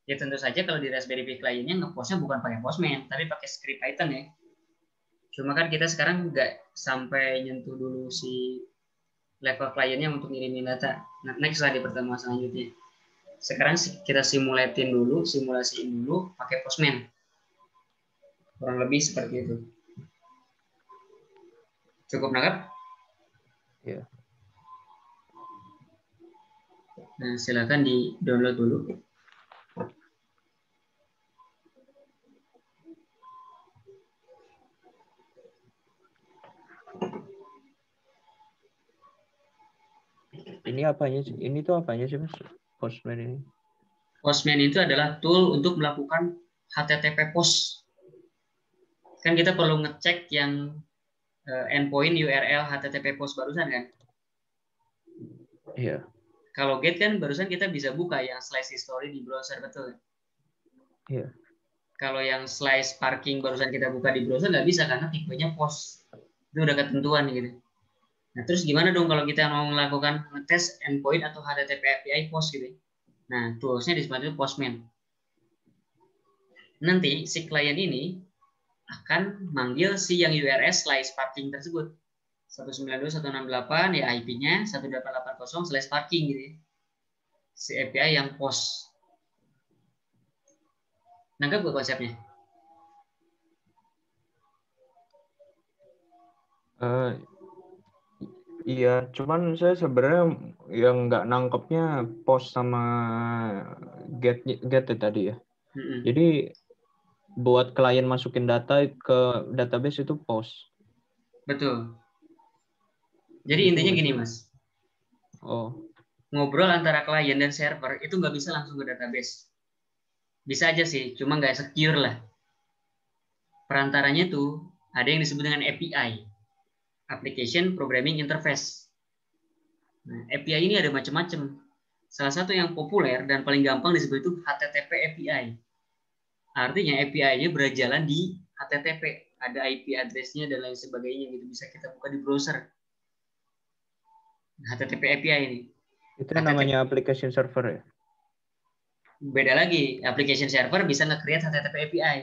Ya tentu saja kalau di Raspberry Pi client-nya nge-postnya bukan pakai Postman, tapi pakai script Python ya. Cuma kan kita sekarang nggak sampai nyentuh dulu si level client-nya untuk ngirimin data. Nah, next lah di pertemuan selanjutnya. Sekarang kita simulasiin dulu pakai Postman. Kurang lebih seperti itu. Cukup nangkap? Iya. Nah, silakan di-download dulu. Ini apanya sih? Ini tuh apanya sih Mas? Postman ini. Postman itu adalah tool untuk melakukan HTTP post. Kan kita perlu ngecek yang endpoint URL HTTP post barusan kan. Iya. Kalau get kan barusan kita bisa buka yang slice history di browser, betul? Iya. Kalau yang slice parking barusan kita buka di browser nggak bisa karena tipenya post. Itu udah ketentuan gitu. Nah, terus gimana dong kalau kita mau melakukan ngetes endpoint atau HTTP API post gitu? Nah, toolsnya disebut itu Postman. Nanti si klien ini akan manggil si yang URL slice parking tersebut. 192.168 ya IP-nya 1880/parking gitu ya. Si API yang post. Nangkep gak konsepnya? Iya, cuman saya sebenarnya yang nggak nangkepnya post sama get tadi ya. Jadi buat klien masukin data ke database itu post. Betul. Jadi Itu intinya gini berarti. Mas. Oh. Ngobrol antara klien dan server itu nggak bisa langsung ke database. Bisa aja sih, cuma nggak secure lah. Perantaranya itu ada yang disebut dengan API. Application Programming Interface. Nah, API ini ada macam-macam. Salah satu yang populer dan paling gampang disebut itu HTTP API. Artinya API-nya berjalan di HTTP. Ada IP address-nya dan lain sebagainya gitu. Bisa kita buka di browser. HTTP API ini. Itu HTTP, namanya application server ya? beda lagi. Application server bisa nge-create HTTP API.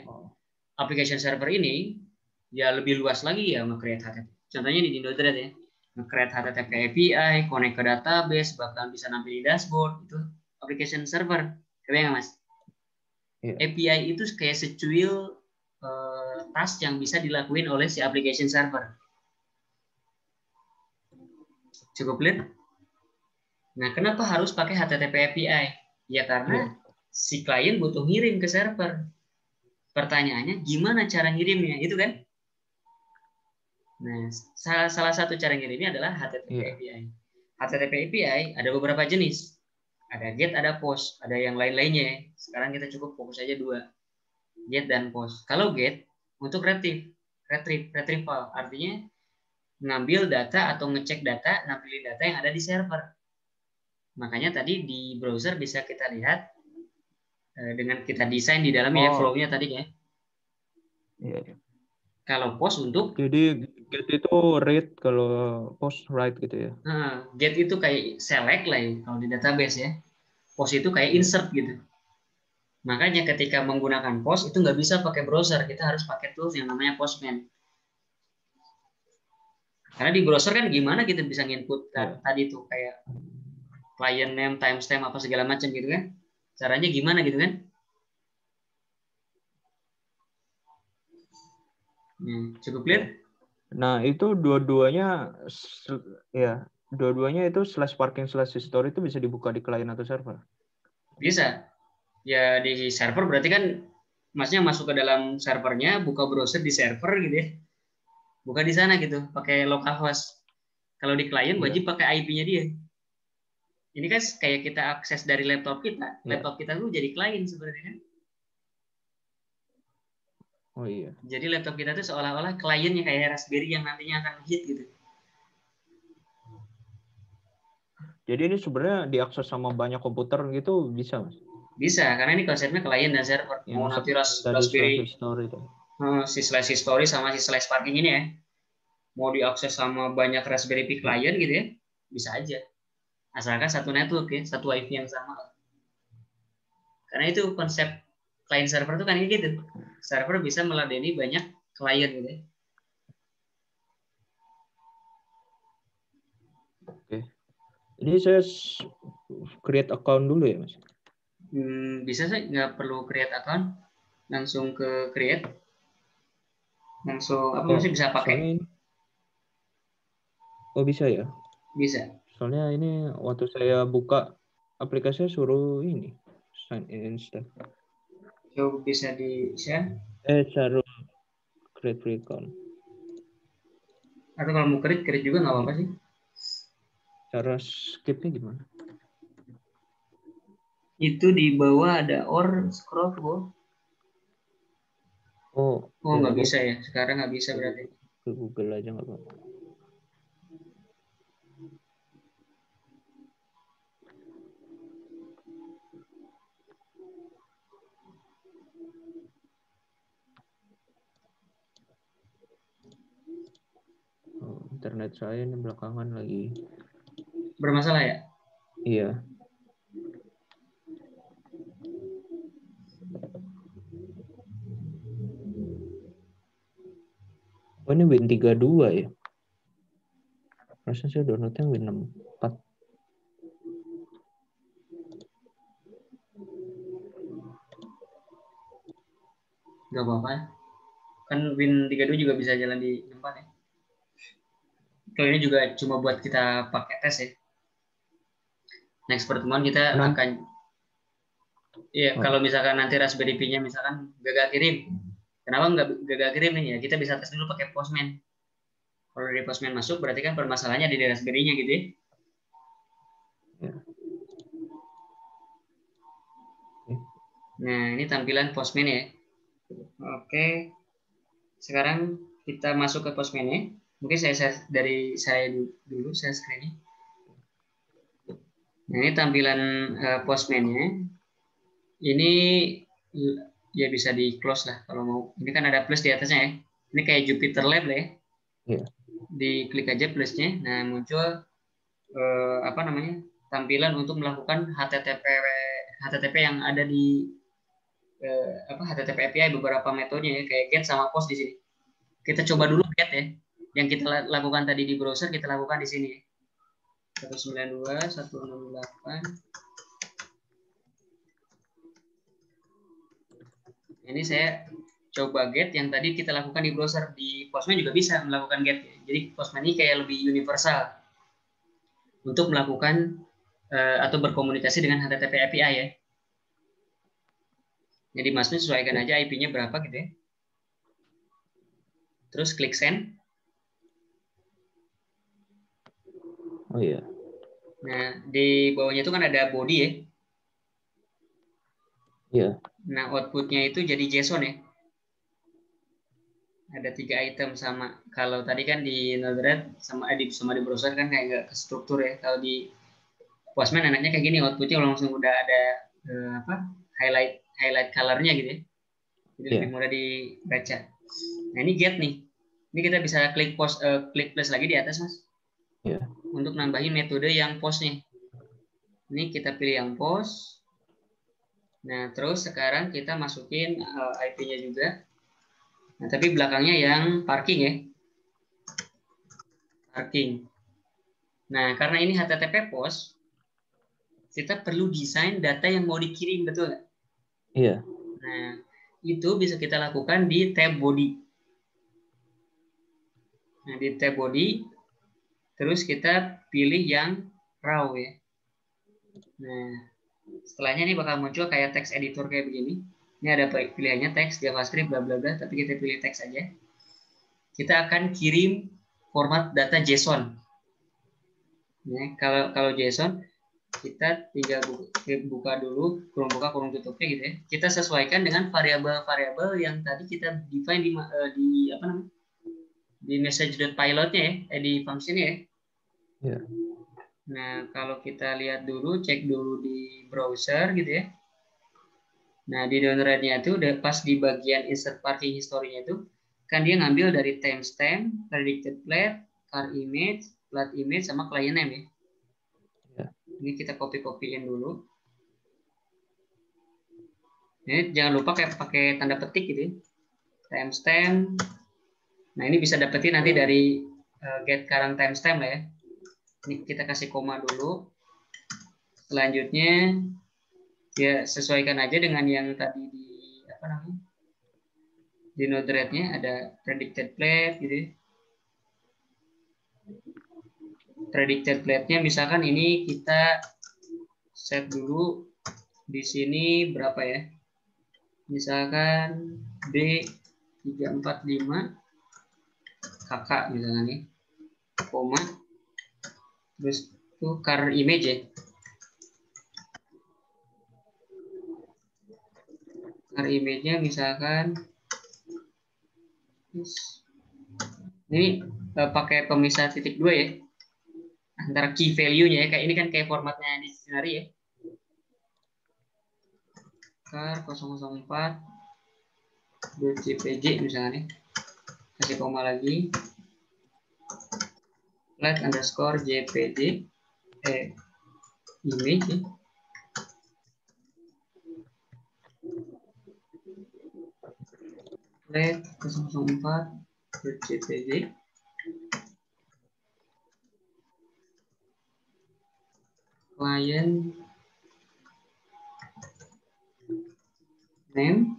Application server ini ya lebih luas lagi ya nge-create HTTP. Contohnya di Node.js ya. Nge-create HTTP API, connect ke database, bahkan bisa nampil di dashboard. Itu application server. Kebayang Mas? Iya. API itu kayak secuil task yang bisa dilakuin oleh si application server. Cukup clear? Nah, kenapa harus pakai HTTP API? Ya karena si klien butuh ngirim ke server. Pertanyaannya, gimana cara ngirimnya? Itu kan? Nah, salah satu cara ngirimnya adalah HTTP API. HTTP API ada beberapa jenis. Ada GET, ada POST, ada yang lain-lainnya. Sekarang kita cukup fokus aja dua. GET dan POST. Kalau GET, untuk retrieval. Artinya, ngambil data atau ngecek data, nampilin data yang ada di server. Makanya tadi di browser bisa kita lihat dengan kita desain di dalamnya flow-nya tadi ya. Iya. Kalau post untuk jadi get itu read, kalau post write gitu ya. Get itu kayak select lah ya kalau di database ya. Post itu kayak insert gitu. Makanya ketika menggunakan post itu nggak bisa pakai browser, kita harus pakai tools yang namanya Postman. Karena di browser kan gimana kita bisa nginput tadi tuh kayak client name, timestamp apa segala macam gitu kan. Caranya gimana gitu kan? Cukup clear? Nah, itu dua-duanya itu slash parking slash history itu bisa dibuka di client atau server? Bisa. Ya di server berarti kan masnya masuk ke dalam servernya, buka browser di server gitu ya. Buka di sana gitu, pakai localhost. Kalau di klien wajib pakai IP-nya dia. Ini kan kayak kita akses dari laptop kita. Laptop kita tuh jadi klien sebenarnya kan. Oh iya. Jadi laptop kita tuh seolah-olah kliennya kayak Raspberry yang nantinya akan hit gitu. Jadi ini sebenarnya diakses sama banyak komputer gitu bisa, Mas? Bisa, karena ini konsepnya klien dan server. Mau nanti Raspberry si slash history sama si slash parking ini ya. Mau diakses sama banyak Raspberry Pi klien gitu ya. Bisa aja. Asalkan satu network ya, satu IP yang sama. Karena itu konsep client server itu kan gitu. Server bisa meladeni banyak klien gitu ya. Oke. Jadi saya create account dulu ya, Mas? Bisa sih, nggak perlu create account. Langsung ke create. Langsung, masih bisa pakai. Oh bisa ya? Bisa. Soalnya ini waktu saya buka aplikasinya suruh ini sign in instead. So, bisa di share. Suruh create free account. Atau kalau mau create juga nggak apa-apa sih. Cara skipnya gimana? Itu di bawah ada scroll ke bawah. Oh nggak bisa ya. Sekarang nggak bisa berarti. ke Google aja nggak apa-apa. Internet saya ini belakangan lagi bermasalah ya? Iya. Oh, ini Win 32 ya? Rasanya saya downloadnya Win 64. Gak apa-apa. Kan Win 32 juga bisa jalan di 64 ya. Kalau ini juga cuma buat kita pakai tes ya. Next pertemuan kita akan kalau misalkan nanti Raspberry Pi-nya misalkan gagal kirim. Kenapa nggak gagal kirim nih ya? Kita bisa tes dulu pakai Postman. Kalau dari Postman masuk berarti kan permasalahannya di Raspberry-nya gitu ya. Nah, ini tampilan Postman ya. Oke. Sekarang kita masuk ke Postman-nya. Mungkin saya dulu saya screen. Nah, ini tampilan Postman-nya. Ini ya bisa di close lah kalau mau. Ini kan ada plus di atasnya ya. Ini kayak Jupyter Lab lah ya. Yeah. Diklik aja plusnya. Nah, muncul tampilan untuk melakukan HTTP yang ada di HTTP API beberapa metodenya ya, kayak get sama post di sini. Kita coba dulu get ya. Yang kita lakukan tadi di browser kita lakukan di sini. 192.168. Ini saya coba get yang tadi kita lakukan di browser. Di Postman juga bisa melakukan get ya. Jadi Postman ini kayak lebih universal untuk melakukan atau berkomunikasi dengan HTTP API ya. Jadi Mas sesuaikan aja IP-nya berapa gitu ya. Terus klik send. Oh iya. Nah, di bawahnya itu kan ada body ya. Iya. Nah, outputnya itu jadi JSON ya. Ada 3 item sama. Kalau tadi kan di Node-RED sama di browser kan kayak nggak ke struktur ya. Kalau di Postman enaknya kayak gini, outputnya langsung udah ada highlight colornya gitu ya. Jadi lebih mudah dibaca. Nah, ini get nih. Ini kita bisa klik plus lagi di atas, Mas. Yeah. Untuk nambahin metode yang postnya. Ini kita pilih yang post. Nah, terus sekarang kita masukin IP-nya juga. Nah, tapi belakangnya yang parking ya. Parking. Nah, karena ini HTTP post, kita perlu desain data yang mau dikirim, betul nggak? Iya. Nah, itu bisa kita lakukan di tab body. Nah, di tab body, terus kita pilih yang raw ya. Nah, setelahnya ini bakal muncul kayak text editor kayak begini. Ini ada pilihannya teks, JavaScript, bla bla bla, tapi kita pilih teks aja. Kita akan kirim format data JSON. Ya, kalau JSON kita tinggal buka dulu, kurung buka, kurung tutupnya gitu ya. Kita sesuaikan dengan variabel-variabel yang tadi kita define di message.pilotnya ya, di functionnya ya. Yeah. Nah, kalau kita lihat dulu, cek dulu di browser gitu ya. Nah, di download-nya itu udah pas di bagian insert parking history-nya itu, kan dia ngambil dari timestamp, predicted plat, car image, plat image, sama client name ya. Yeah. Ini kita copy-copyin dulu. Ini jangan lupa kayak pakai tanda petik gitu ya. Timestamp. Nah, ini bisa dapetin nanti dari get current timestamp lah ya. Ini kita kasih koma dulu. Selanjutnya ya sesuaikan aja dengan yang tadi di Node-RED-nya ada predicted plat gitu ya. Predicted plat-nya misalkan ini kita set dulu di sini berapa ya? Misalkan B345 kakak misalnya nih, koma, terus itu car image ya. Car image-nya misalkan Ini pakai pemisah titik 2 ya. Antara key value-nya ya. Kayak ini kan kayak formatnya dictionary ya. Char 004 .jpg misalnya nih. Kasih koma lagi. Flat underscore jpg image ya. Flat 004 .jpg client name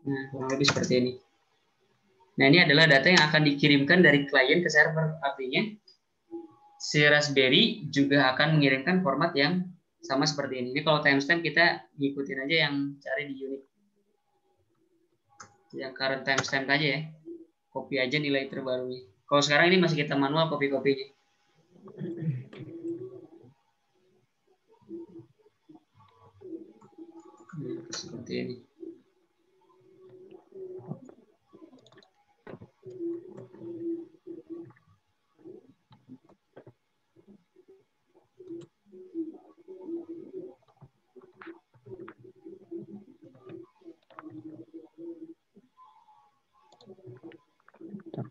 nah kurang lebih seperti ini. Nah ini adalah data yang akan dikirimkan dari klien ke server, artinya si Raspberry juga akan mengirimkan format yang sama seperti ini. Ini kalau timestamp kita ngikutin aja yang cari di unit yang current timestamp aja ya, copy aja nilai terbarunya. Kalau sekarang ini masih kita manual copy-copynya. Seperti ini.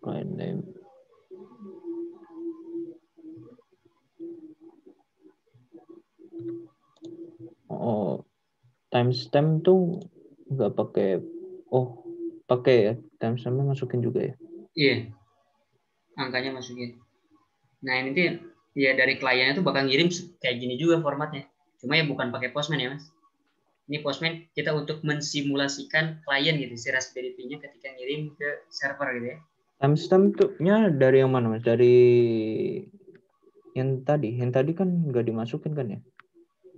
Client name. Oh, timestamp tuh nggak pakai. Oh, pakai ya. Timestampnya masukin juga ya. Iya. Angkanya masukin. Nah ini tuh ya dari kliennya tuh bakal ngirim kayak gini juga formatnya. Cuma ya bukan pakai Postman ya mas. Ini Postman kita untuk mensimulasikan klien gitu, si Raspberry Pi-nya ketika ngirim ke server gitu ya. Timestampnya dari yang mana mas? Dari yang tadi kan nggak dimasukin kan ya?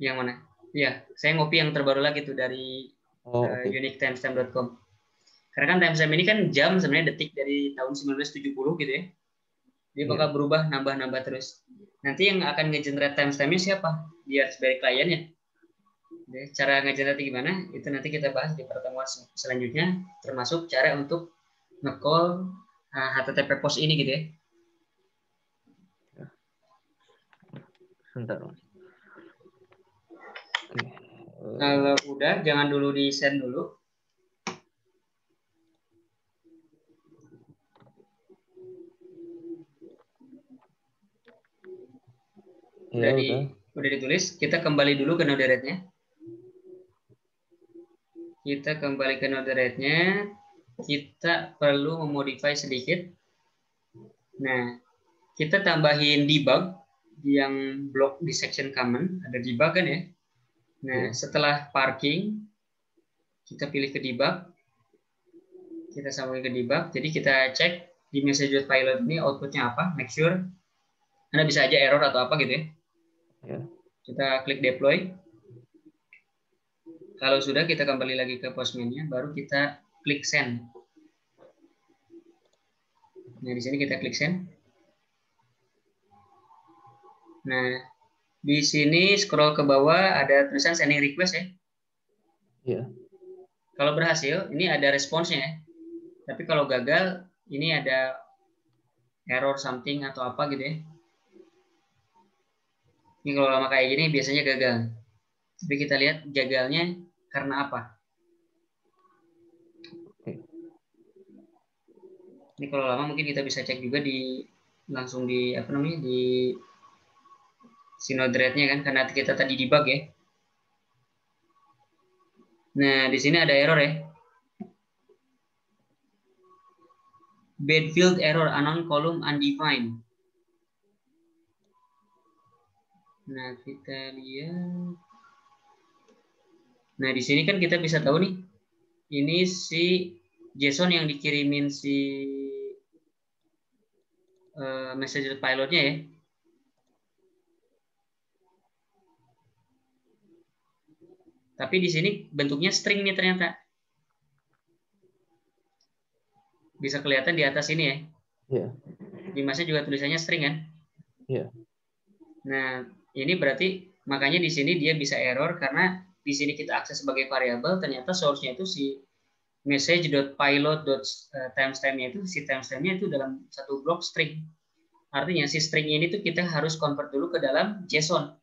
Yang mana? Iya, saya ngopi yang terbaru lagi tuh dari Oh, oke. uniquetimestamp.com. Karena kan timestamp ini kan jam sebenarnya detik dari tahun 1970 gitu ya. Dia Iya. bakal berubah nambah-nambah terus. Nanti yang akan nge-generate timestampnya siapa? Dia Raspberry kliennya. Cara nge-generate gimana? Itu nanti kita bahas di pertemuan selanjutnya, termasuk cara untuk nge-call HTTP post ini gitu ya. Sebentar mas. Oke. Kalau udah, jangan dulu di-send dulu. Iya, udah. Udah ditulis. Kita kembali dulu ke Node-RED-nya. Kita kembali ke Node-RED-nya. Kita perlu memodify sedikit. Nah, kita tambahin debug yang blok di section common. Ada debug kan ya. Nah, setelah parking, kita pilih ke debug. Kita sambungin ke debug. Jadi kita cek di message.pilot ini outputnya apa. Make sure. Karena bisa aja error atau apa gitu ya. Kita klik deploy. Kalau sudah, kita kembali lagi ke Postman-nya, baru kita klik send. Nah, di sini kita klik send. Nah, di sini scroll ke bawah ada tulisan sending request ya. Iya. Kalau berhasil, ini ada responsnya ya. Tapi kalau gagal, ini ada error something atau apa gitu ya. Ini kalau lama kayak gini biasanya gagal. Tapi kita lihat gagalnya karena apa. Ini kalau lama mungkin kita bisa cek juga di langsung di apa namanya di Node-RED-nya kan karena kita tadi debug ya. Nah, di sini ada error ya. Bad field error unknown column undefined. Nah, kita lihat. Nah, di sini kan kita bisa tahu nih. Ini si JSON yang dikirimin si message pilotnya ya. Tapi di sini bentuknya string nih ternyata. Bisa kelihatan di atas ini ya. Iya. Di masnya juga tulisannya string kan? Iya. Nah, ini berarti makanya di sini dia bisa error karena di sini kita akses sebagai variabel, ternyata source-nya itu si message.pilot.timestamp-nya itu si timestamp-nya itu dalam satu blok string. Artinya si string ini tuh kita harus convert dulu ke dalam JSON.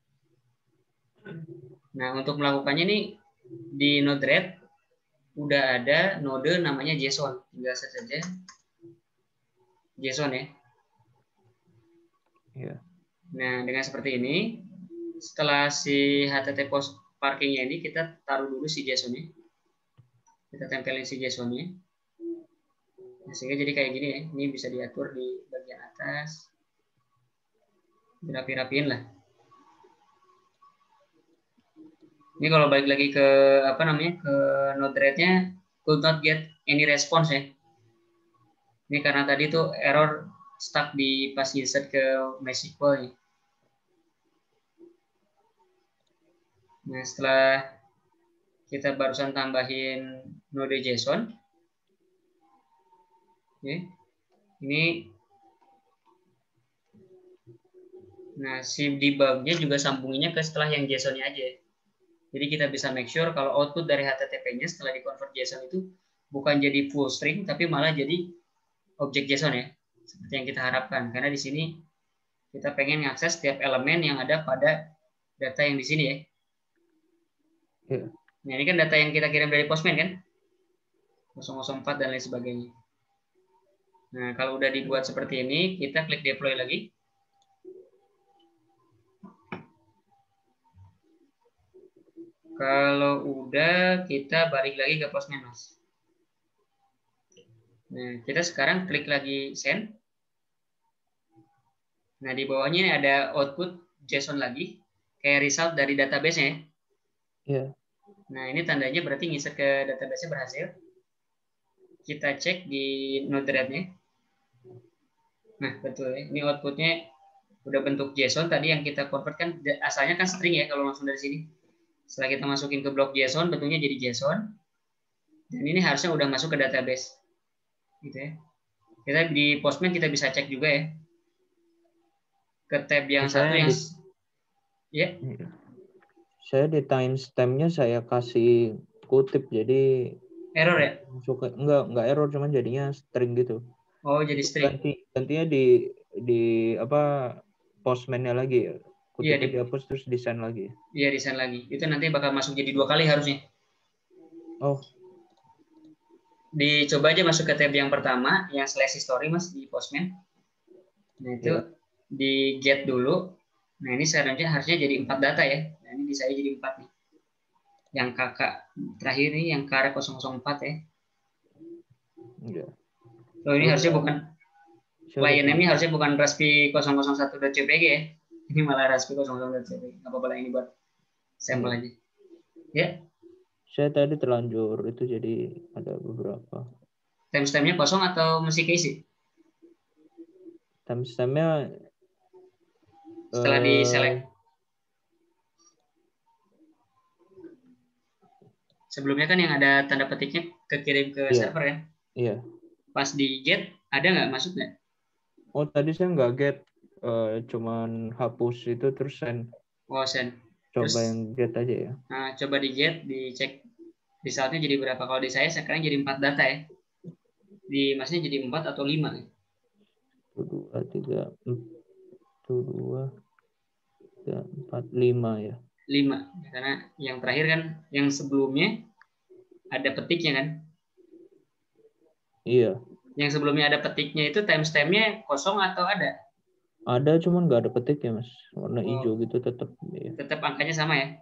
Nah, untuk melakukannya nih di Node-RED udah ada node namanya JSON. Tinggal saja JSON ya. Yeah. Nah, dengan seperti ini, setelah si HTTP post parkingnya ini, kita taruh dulu si JSON-nya. Kita tempelin si JSON-nya. Nah, sehingga jadi kayak gini ya. Ini bisa diatur di bagian atas. Dirapi-rapiin lah. Ini kalau balik lagi ke apa namanya ke Node-RED-nya could not get any response ya. Ini karena tadi tuh error stuck di pas insert ke MySQL ya. Nah, setelah kita barusan tambahin node JSON, ya, ini, nah si debug-nya juga sambunginnya ke setelah yang JSON-nya aja. Jadi kita bisa make sure kalau output dari HTTP-nya setelah di-convert JSON itu bukan jadi full string, tapi malah jadi objek JSON ya, seperti yang kita harapkan. Karena di sini kita pengen mengakses setiap elemen yang ada pada data yang di sini ya. Yeah. Nah, ini kan data yang kita kirim dari Postman kan, 004 dan lain sebagainya. Nah, kalau udah dibuat seperti ini, kita klik deploy lagi. Kalau udah, kita balik lagi ke Postman, Mas. Nah, kita sekarang klik lagi send. Nah, di bawahnya ini ada output JSON lagi, kayak result dari database-nya ya. Yeah. Nah, ini tandanya berarti nginsert ke database-nya berhasil. Kita cek di Node-RED-nya. Nah, betul ya. Ini output-nya udah bentuk JSON. Tadi yang kita convert kan asalnya kan string ya kalau langsung dari sini. Setelah kita masukin ke blok JSON, bentuknya jadi JSON. Dan ini harusnya udah masuk ke database. Gitu ya. Kita di Postman kita bisa cek juga ya. Ke tab yang satu yang ya. Saya di timestamp-nya saya kasih kutip, jadi Error ya? Enggak error, cuman jadinya string gitu. Oh, jadi string. Gantinya di apa Postman-nya lagi ya. Kutipnya Iya, dihapus terus desain lagi. Iya, desain lagi. Itu nanti bakal masuk jadi 2 kali harusnya. Oh. Dicoba aja masuk ke tab yang pertama, yang slash history Mas di Postman. Nah, itu di get dulu. Nah, ini seharusnya jadi 4 data ya. Nah, ini di saya jadi 4 nih. Yang kakak terakhir nih yang karek 004 ya. Iya. Oh, ini harusnya bukan client name-nya harusnya bukan raspi001.jpg ya. Ini malah raspi001.jpg. Enggak apa-apa lah, ini buat sampel aja. Ya. Saya tadi terlanjur itu, jadi ada beberapa. Timestamp-nya kosong atau mesti keisi? Timestamp-nya setelah di select. Sebelumnya kan yang ada tanda petiknya kekirim ke server kan? Iya. Pas di get ada nggak, masuk nggak? Oh, tadi saya nggak get, cuman hapus itu terus send. Oh, send. Coba terus, yang get aja ya. Nah, coba di get, dicek resultnya jadi berapa. Kalau di saya sekarang jadi 4 data ya. Di masnya jadi 4 atau 5 ya? 2, 3, 2, 3, 4, 5 ya. 5. Karena yang terakhir kan, yang sebelumnya ada petiknya kan? Iya. Yang sebelumnya ada petiknya itu timestamp-nya kosong atau ada? Ada, cuman nggak ada petiknya Mas. Warna hijau gitu tetap. Iya. Tetap angkanya sama ya?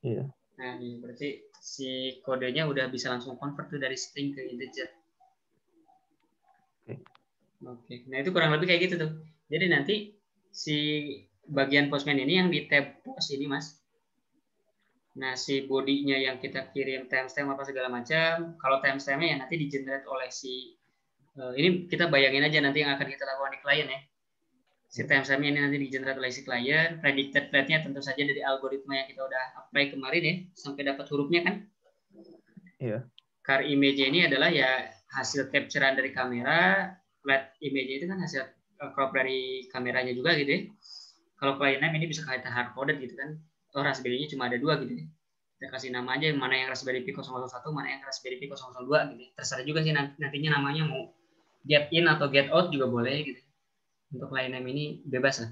Iya. Nah, ini berarti si kodenya udah bisa langsung convert tuh dari string ke integer. Oke. Nah, itu kurang lebih kayak gitu tuh. Jadi nanti si bagian Postman ini yang di tab post ini, Mas. Nah, si bodinya yang kita kirim timestamp apa segala macam, kalau timestampnya ya nanti di-generate oleh si ini kita bayangin aja nanti yang akan kita lakukan di klien ya. Si timestampnya ini nanti di-generate oleh si klien, predicted rate-nya tentu saja dari algoritma yang kita udah apply kemarin ya, sampai dapat hurufnya kan. Iya. Car image ini adalah ya hasil capturean dari kamera, flat image itu kan hasil crop dari kameranya juga gitu ya. Kalau client name ini bisa kita hard coded gitu kan. Toh raspberry-nya cuma ada 2 gitu ya. Kita kasih nama aja mana yang Raspberry Pi 001, mana yang Raspberry Pi 002 gitu. Terserah juga sih nantinya namanya mau get in atau get out juga boleh gitu. Untuk line name ini bebas lah.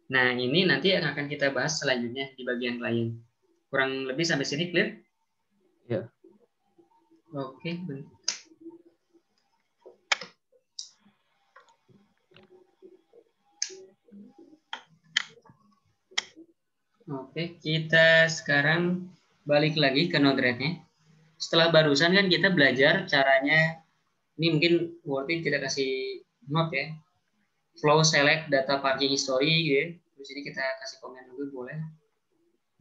Nah, ini nanti yang akan kita bahas selanjutnya di bagian klien. Kurang lebih sampai sini clear? Ya. Oke. Oke, kita sekarang balik lagi ke Node-RED-nya. Setelah barusan kan kita belajar caranya, ini mungkin worth it kita kasih note ya. Flow select data parking history gitu ya. Terus ini kita kasih komen dulu boleh.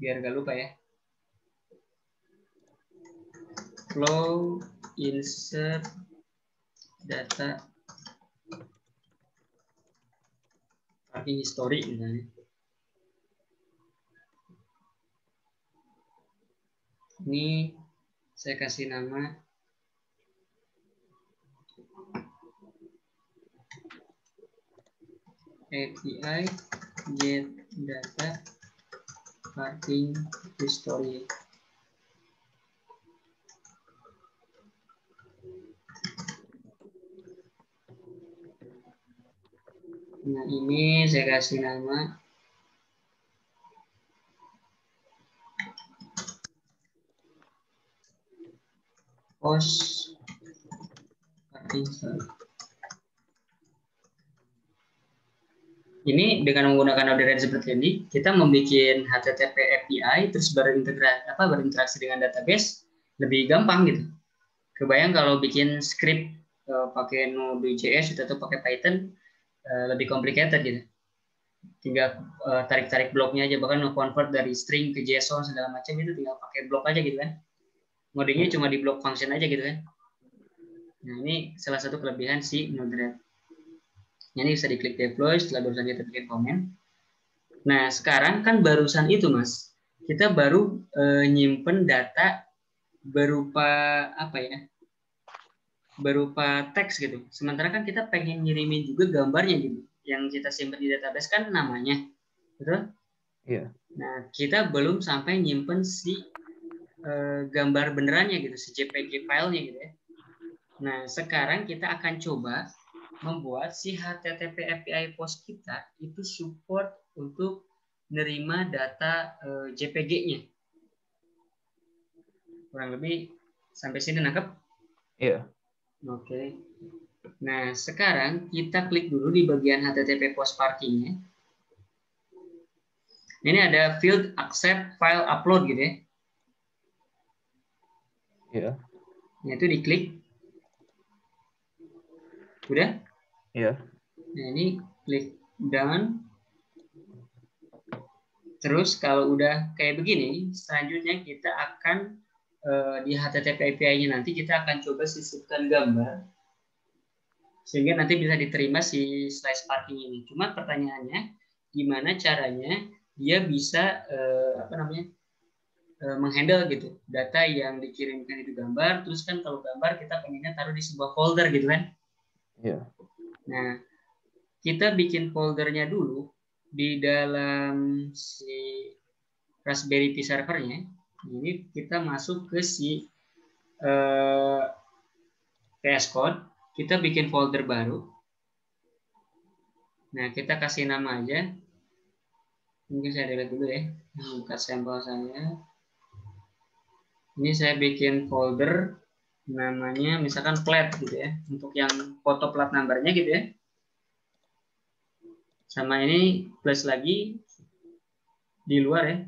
Biar gak lupa ya. Flow insert data parking history misalnya. Ini saya kasih nama API get data parking history. Nah, ini saya kasih nama post parking history. Ini dengan menggunakan Node-RED seperti ini, kita membuat HTTP API terus berinteraksi dengan database lebih gampang gitu. Kebayang kalau bikin script pakai Node.js atau pakai Python lebih complicated gitu. Tinggal tarik-tarik bloknya aja, bahkan convert dari string ke JSON segala macam itu tinggal pakai blok aja gitu kan. Ngodingnya cuma di blok function aja gitu kan. Nah, ini salah satu kelebihan si Node-RED. Ini bisa diklik deploy setelah barusan kita bikin komen. Nah, sekarang kan barusan itu, Mas. Kita baru nyimpen data berupa apa ya? Berupa teks gitu. Sementara kan kita pengen ngirimin juga gambarnya gitu. Yang kita simpan di database kan namanya. Betul? Iya. Nah, kita belum sampai nyimpen si gambar benerannya gitu, si JPG filenya gitu ya. Nah, sekarang kita akan coba membuat si HTTP API post kita itu support untuk menerima data JPG-nya. Kurang lebih sampai sini nangkep? Iya. Oke. Nah, sekarang kita klik dulu di bagian HTTP post parking-nya. Ini ada field accept file upload gitu ya. Iya. Nah, itu diklik. Udah? Iya. Nah, ini klik done. Terus kalau udah kayak begini, selanjutnya kita akan di HTTP API-nya nanti kita akan coba sisipkan gambar sehingga nanti bisa diterima si slice parking ini. Cuma pertanyaannya, gimana caranya dia bisa menghandle gitu data yang dikirimkan itu gambar. Terus kan kalau gambar kita pengennya taruh di sebuah folder gitu kan? Iya. Nah, kita bikin foldernya dulu di dalam si Raspberry Pi servernya. Ini kita masuk ke si VS Code, kita bikin folder baru. Nah, kita kasih nama aja. Mungkin saya delete dulu ya. Buka sampel saya. Ini saya bikin folder namanya misalkan plat gitu ya. Untuk yang foto plat numbernya gitu ya. Sama ini plus lagi di luar ya.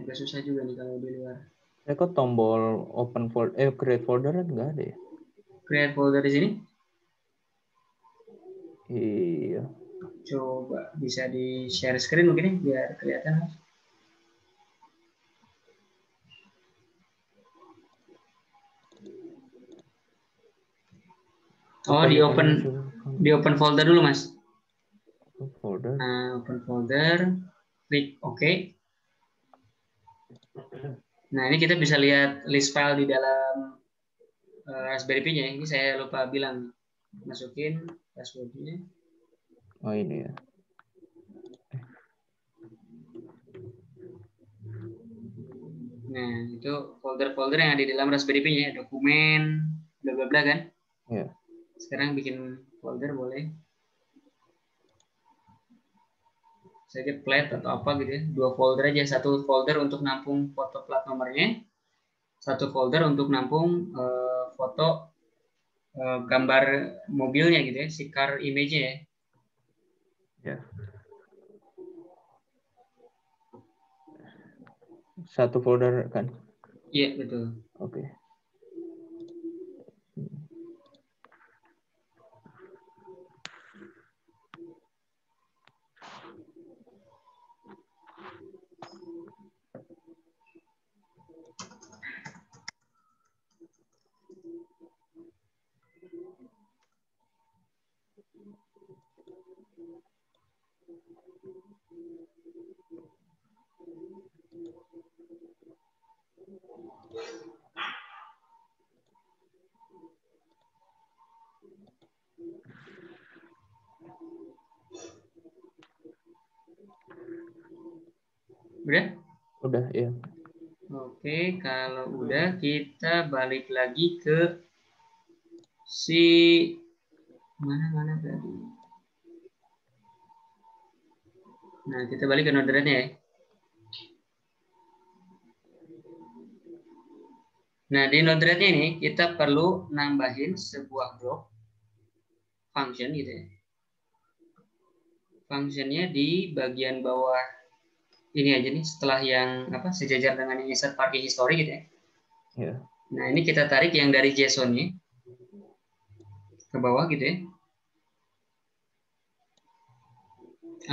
Agak susah juga nih kalau di luar. Kok tombol open folder, create folder kan nggak ada ya? Create folder di sini? Iya. Coba bisa di share screen mungkin ya, biar kelihatan. Oh, di open folder dulu, Mas. Folder. Nah, open folder, klik OK. Nah, ini kita bisa lihat list file di dalam Raspberry Pi-nya. Ini saya lupa bilang. Masukin password-nya. Oh ini ya. Nah, itu folder-folder yang ada di dalam Raspberry Pi-nya, dokumen, bla bla bla kan. Ya. Sekarang bikin folder boleh. Saya plat atau apa gitu ya. 2 folder aja, satu folder untuk nampung foto plat nomornya, satu folder untuk nampung foto gambar mobilnya gitu ya, si car image-nya ya. Ya. Satu folder kan? Iya, betul. Oke. Udah? Udah ya. Oke, kalau udah kita balik lagi ke si mana tadi. Nah, kita balik ke Node-RED-nya ya. Nah, di Node-RED-nya ini kita perlu nambahin sebuah blok function gitu ya. Functionnya di bagian bawah ini aja nih, setelah yang apa sejajar dengan yang insert parking history gitu ya. Ya. Nah, ini kita tarik yang dari JSON-nya ke bawah gitu ya.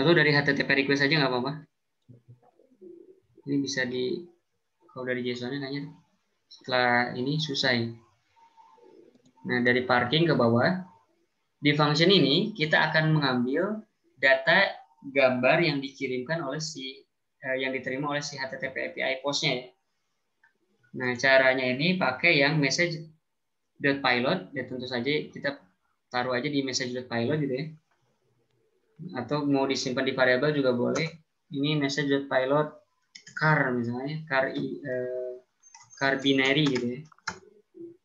Atau dari HTTP request aja nggak apa-apa. Ini bisa di kalau dari JSON-nya kayaknya setelah ini susah ya. Nah, dari parking ke bawah, di function ini kita akan mengambil data gambar yang dikirimkan oleh yang diterima oleh si HTTP API postnya ya. Nah, caranya ini pakai yang message.pilot, ya tentu saja kita taruh aja di message.pilot gitu ya. Atau mau disimpan di variabel juga boleh. Ini message.pilot car misalnya, car binary gitu ya.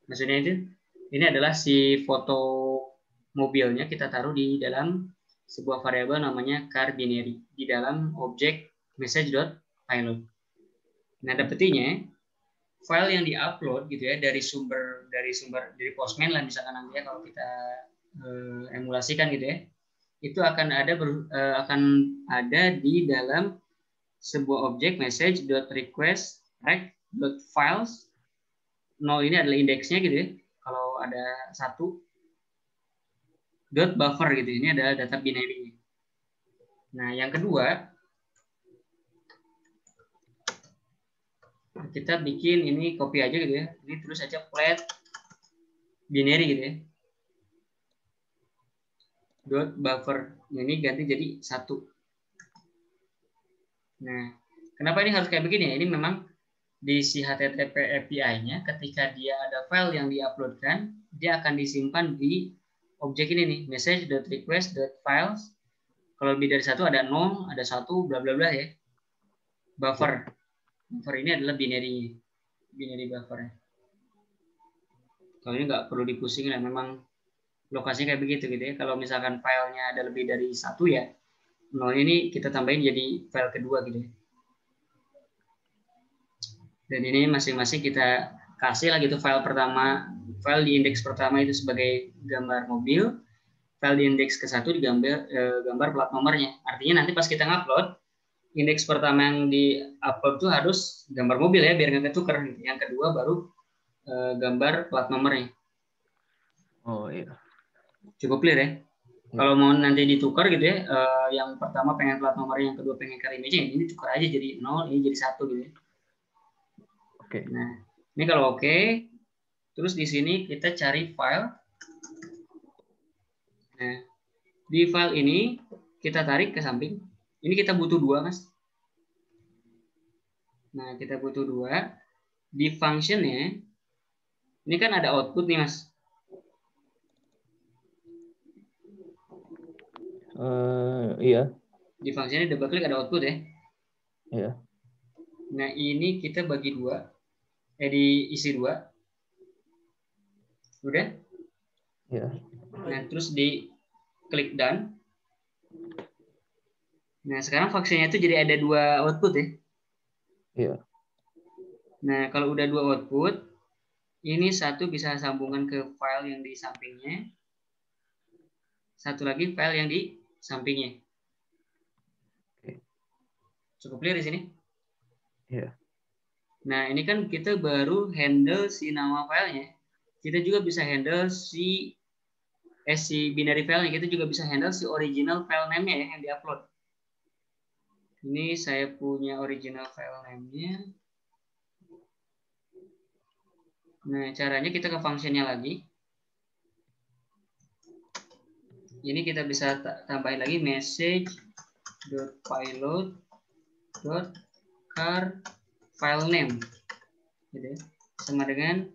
Maksudnya itu ini adalah si foto mobilnya kita taruh di dalam sebuah variabel namanya car binary di dalam objek message.pilot. Nah, dapetinnya file yang diupload gitu ya dari Postman lah misalkan nanti ya kalau kita emulasikan gitu ya. Itu akan ada di dalam sebuah objek message.request.rect.files. 0 ini adalah indeksnya gitu ya. Kalau ada 1 .buffer gitu. Ini adalah data binary. Nah, yang kedua kita bikin ini copy aja gitu ya. Ini terus aja plat binary gitu ya. .buffer. Ini ganti jadi 1. Nah, kenapa ini harus kayak begini ya? Ini memang di si HTTP API-nya ketika dia ada file yang diuploadkan, dia akan disimpan di objek ini nih, message.request.files. Kalau lebih dari 1 ada 0, ada 1, bla bla bla ya. Buffer. Buffer ini adalah binary buffer. Kalau ini nggak perlu dipusing lah, memang lokasinya kayak begitu gitu ya. Kalau misalkan filenya ada lebih dari 1 ya, 0 ini kita tambahin jadi file kedua gitu ya. Dan ini masing-masing kita kasih lah gitu file di indeks pertama itu sebagai gambar mobil, file di indeks ke-1 gambar plat nomornya. Artinya nanti pas kita ngupload, indeks pertama yang di-upload tuh harus gambar mobil ya, biar nggak ketuker gitu. Yang kedua baru gambar plat nomornya. Oh iya. Cukup clear ya? Kalau mau nanti ditukar gitu ya, yang pertama pengen plat nomornya, yang kedua pengen car image-nya, ini tukar aja jadi 0, ini jadi 1 gitu ya. Oke. Nah, ini kalau oke, terus di sini kita cari file. Nah, di file ini kita tarik ke samping. Ini kita butuh 2, Mas. Nah, kita butuh 2. Di function-nya, ini kan ada output nih, Mas. Iya. Di function ini double klik ada output ya. Iya. Nah ini kita bagi dua, diisi dua. Udah? Iya. Nah terus di klik done. Nah sekarang functionnya itu jadi ada dua output ya. Iya. Nah kalau udah dua output, ini satu bisa sambungan ke file yang di sampingnya, satu lagi file yang di sampingnya. Cukup clear di sini? Iya. Nah, ini kan kita baru handle si nama filenya. Kita juga bisa handle si binary filenya. Kita juga bisa handle si original file name-nya ya, yang diupload. Ini saya punya original file name-nya. Nah, caranya kita ke function-nya lagi. Ini kita bisa tambahin lagi message.pilot.car file name, gitu ya. Sama dengan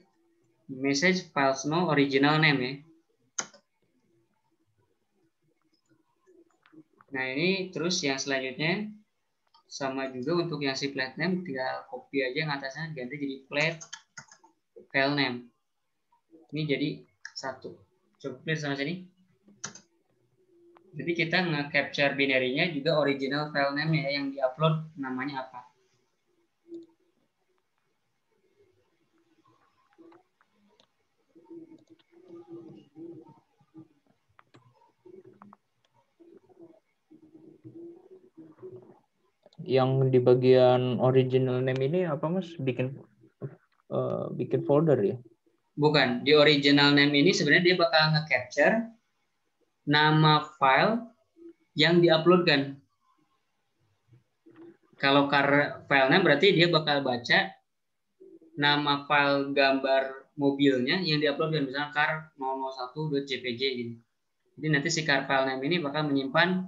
message files no original name ya. Nah ini terus yang selanjutnya sama juga untuk yang si file name, tinggal copy aja yang atasnya ganti jadi file name. Ini jadi satu. Cukup clear sama sini. Jadi kita nge-capture binary-nya juga original file name ya, yang diupload namanya apa. Yang di bagian original name ini apa Mas? Bikin folder ya? Bukan, di original name ini sebenarnya dia bakal nge-capture nama file yang diuploadkan. Kalau file name berarti dia bakal baca nama file gambar mobilnya yang diuploadkan, misalnya car001.jpg gitu. Jadi nanti si car file name ini bakal menyimpan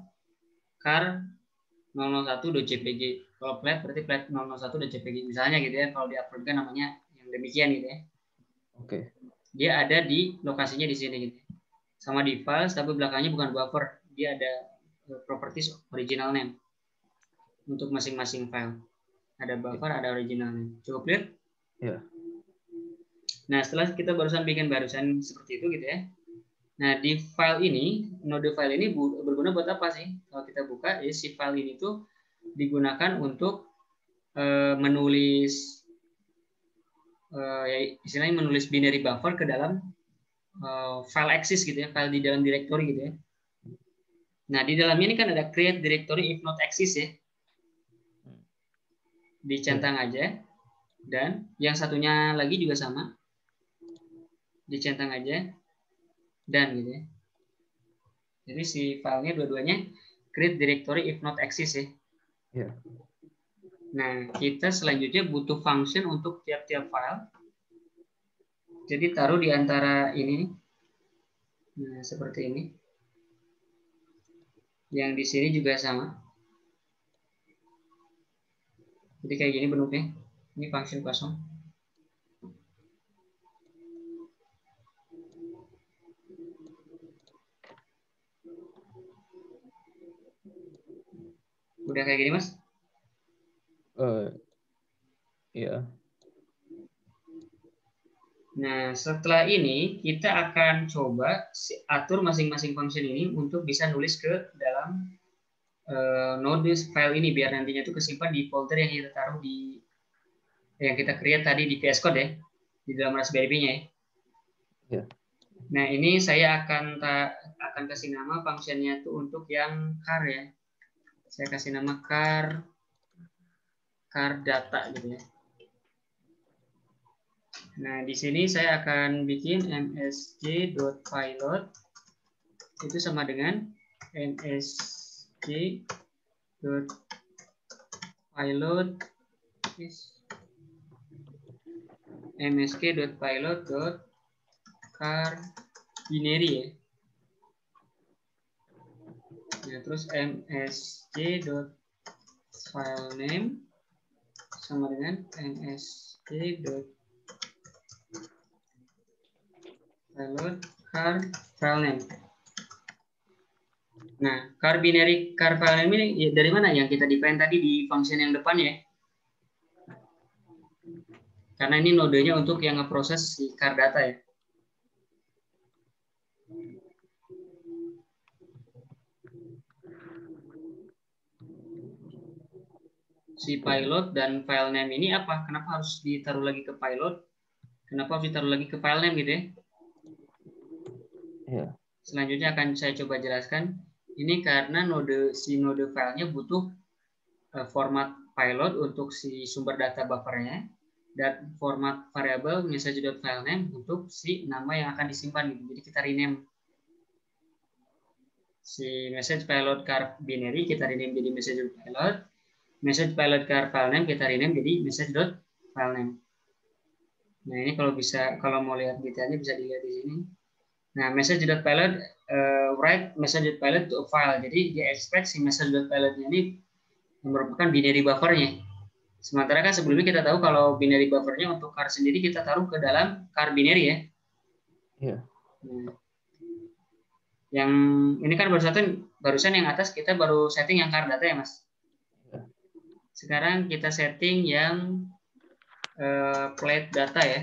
car001.jpg. Kalau plat berarti plat001.jpg misalnya gitu ya, kalau diuploadkan namanya yang demikian gitu ya. Oke. Dia ada di lokasinya di sini gitu. Sama di files tapi belakangnya bukan buffer, dia ada properties original name untuk masing-masing file. Ada buffer, ada original name. Cukup clear? Ya. Nah, setelah kita barusan seperti itu gitu ya. Nah, di file ini, node file ini berguna buat apa sih? Kalau kita buka, ya si file ini tuh digunakan untuk menulis, ya istilahnya menulis binary buffer ke dalam file access gitu ya, file di dalam directory gitu ya. Nah, di dalamnya ini kan ada create directory if not access ya. Dicentang aja. Dan yang satunya lagi juga sama. Dicentang aja. Dan gitu ya. Jadi si filenya dua-duanya create directory if not access ya. Yeah. Nah, kita selanjutnya butuh function untuk tiap-tiap file. Jadi taruh di antara ini. Nah, seperti ini. Yang di sini juga sama. Jadi kayak gini bentuknya. Ini function kosong. Udah kayak gini, Mas? Iya. Nah, setelah ini kita akan coba atur masing-masing function ini untuk bisa nulis ke dalam node file ini biar nantinya itu kesimpan di folder yang kita taruh di yang kita create tadi di VS Code ya, di dalam Raspberry Pi-nya ya. Yeah. Nah, ini saya akan kasih nama functionnya itu untuk yang car ya. Saya kasih nama car data gitu ya. Nah, di sini saya akan bikin msj.pilot itu sama dengan msk.pilot.car binary ya. Nah, terus msj.filename sama dengan msj.pilot car filename. Nah, car binary car file name ini dari mana yang kita define tadi di function yang depan ya? Karena ini nodenya untuk yang ngeproses si car data ya. Si pilot dan file name ini apa? Kenapa harus ditaruh lagi ke pilot? Kenapa harus ditaruh lagi ke file name gitu ya? Yeah. Selanjutnya akan saya coba jelaskan. Ini karena node filenya butuh format pilot untuk si sumber data buffernya dan format variable message.filename untuk si nama yang akan disimpan gitu. Jadi kita rename si message pilot car binary kita rename jadi message.pilot, message pilot car filename kita rename jadi message.filename. Nah ini kalau mau lihat detailnya bisa dilihat di sini. Nah, message.pilot write message.pilot to a file. Jadi dia expect si message.pilotnya ini merupakan binary buffernya. Sementara kan sebelumnya kita tahu kalau binary buffernya untuk car sendiri kita taruh ke dalam car binary ya. Yeah. Nah, yang ini kan barusan yang atas kita baru setting yang car data ya mas. Sekarang kita setting yang plate data ya.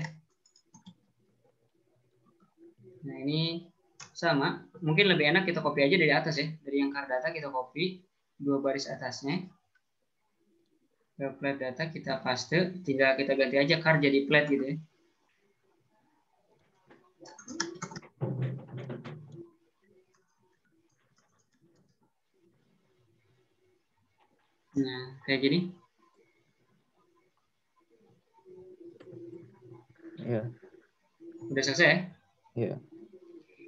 Nah ini sama, mungkin lebih enak kita copy aja dari atas ya, dari yang car data kita copy 2 baris atasnya ke plate data kita paste, tinggal kita ganti aja car jadi plate gitu ya. Nah kayak gini. Yeah. Udah selesai ya? Yeah.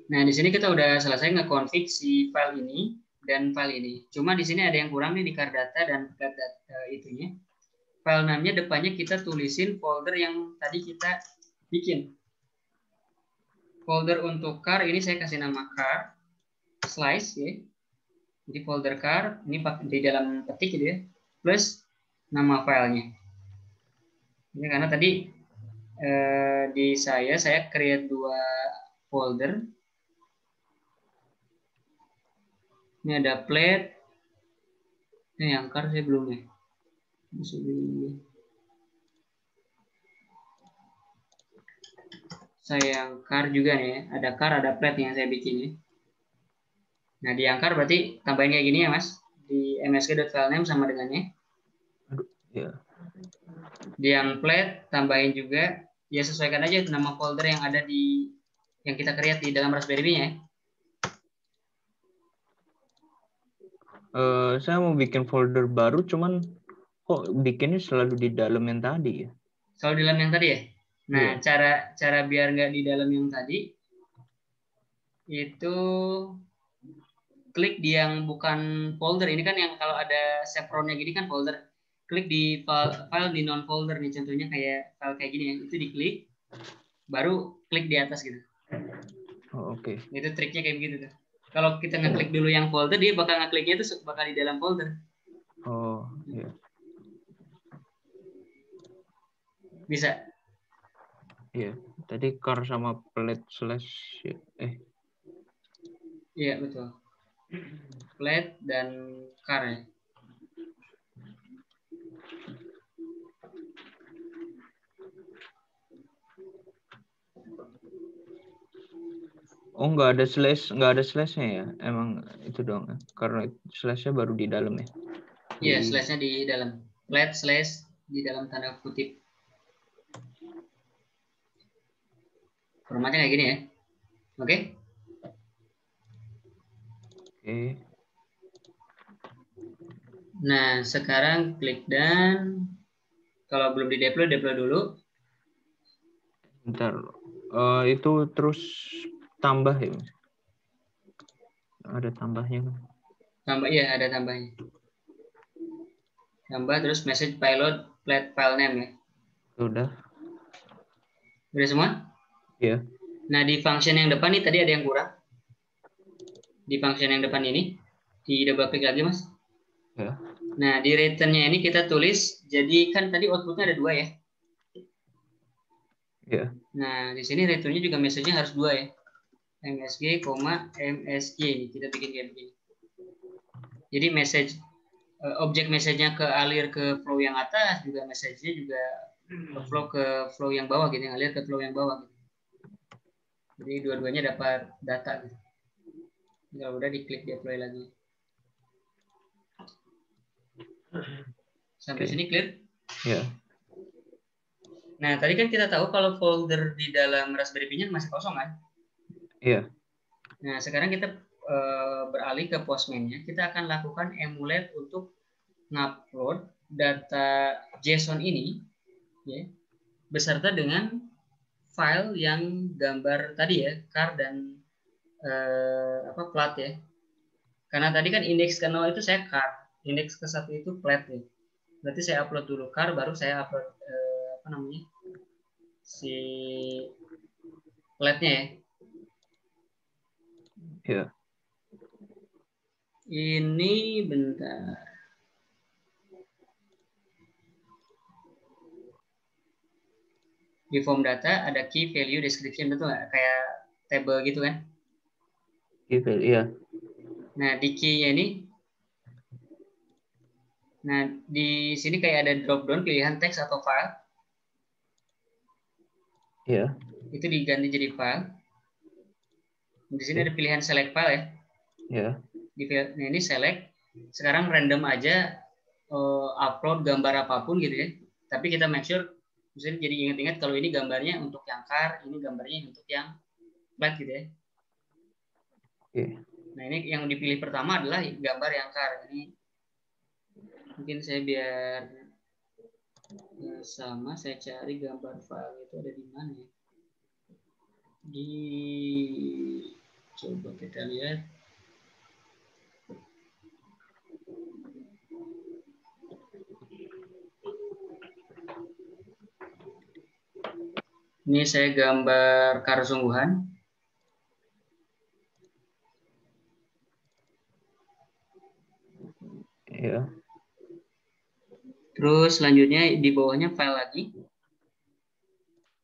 Nah di sini kita udah selesai nge-config si file ini dan file ini. Cuma di sini ada yang kurang nih di car data dan plate data itunya. File namanya depannya kita tulisin folder yang tadi kita bikin. Folder untuk car ini saya kasih nama car slice ya. Jadi folder car ini di dalam petik gitu ya. Plus nama filenya. Ini karena tadi di saya create 2 folder. Ini ada plate. Ini yang car saya belum ya. Saya yang car juga nih ya. Ada car, ada plate yang saya bikin ya. Nah di yang car berarti tambahin kayak gini ya mas. Di msg.filename sama dengannya. Yeah. Di yang plate tambahin juga. Ya sesuaikan aja nama folder yang ada di yang kita create di dalam Raspberry Pi-nya ya. Saya mau bikin folder baru, cuman kok bikinnya selalu di dalam yang tadi ya? Selalu di dalam yang tadi ya. Nah, Yeah. cara biar nggak di dalam yang tadi itu klik di yang bukan folder. Ini kan yang kalau ada chevronnya gini kan folder. Klik di file di non folder nih, contohnya kayak file kayak gini ya. Itu diklik, baru klik di atas gitu. Oh, oke. Itu triknya kayak begitu tuh. Kalau kita ngeklik dulu yang folder, dia bakal ngekliknya itu bakal di dalam folder. Oh, iya. Yeah. Bisa. Iya, yeah. Tadi car sama plate slash Iya, betul. Plate dan car ya. Oh, nggak ada slashnya ya? Emang itu doang ya? Karena slashnya baru di dalam ya? Iya, slashnya di dalam. Plate slash di dalam tanda kutip. Formatnya kayak gini ya. Oke? Oke. Nah, sekarang klik dan kalau belum di-deploy, deploy dulu. Bentar. Itu terus tambah ya? Ada tambahnya kan? Tambah, iya ada tambahnya. Tambah terus message pilot plate file name ya. Udah. Udah semua? Iya. Nah, di function yang depan nih tadi ada yang kurang. Di function yang depan ini, di double klik lagi mas. Ya. Nah, di return-nya ini kita tulis, jadi kan tadi output-nya ada 2 ya. Iya. Nah, di sini return-nya juga message-nya harus 2 ya. MSG, MSG ini kita bikin kayak begini. Jadi objek message-nya alir ke flow yang atas, juga message-nya juga ke flow yang bawah gitu, ngalir ke flow yang bawah gitu. Jadi dua-duanya dapat data gitu. Kalau udah diklik deploy lagi. Sampai sini clear? Ya. Nah, tadi kan kita tahu kalau folder di dalam Raspberry Pi-nya masih kosong kan? Iya. Nah, sekarang kita beralih ke Postman-nya. Kita akan lakukan emulate untuk ngupload data JSON ini, ya, beserta dengan file yang gambar tadi ya, car dan plat ya. Karena tadi kan indeks ke 0 itu saya car, indeks ke 1 itu plat ya. Berarti saya upload dulu car, baru saya upload si platnya ya. Ya. Ini bentar. Di form data ada key value description, betul nggak? Kayak table gitu kan? Gitu, iya. Nah, di key-nya ini, nah di sini kayak ada drop down pilihan teks atau file. Iya. Itu diganti jadi file. Di sini ada pilihan select file ya. Ya. Nah, ini select. Sekarang random aja upload gambar apapun gitu ya. Tapi kita make sure, misalnya jadi ingat-ingat kalau ini gambarnya untuk yang car, ini gambarnya untuk yang flat gitu ya. Oke. Nah, ini yang dipilih pertama adalah gambar yang car. Ini mungkin saya biar sama, saya cari gambar file itu ada di mana ya. Coba kita lihat. Ini saya gambar car sungguhan. Ya. Terus selanjutnya di bawahnya file lagi.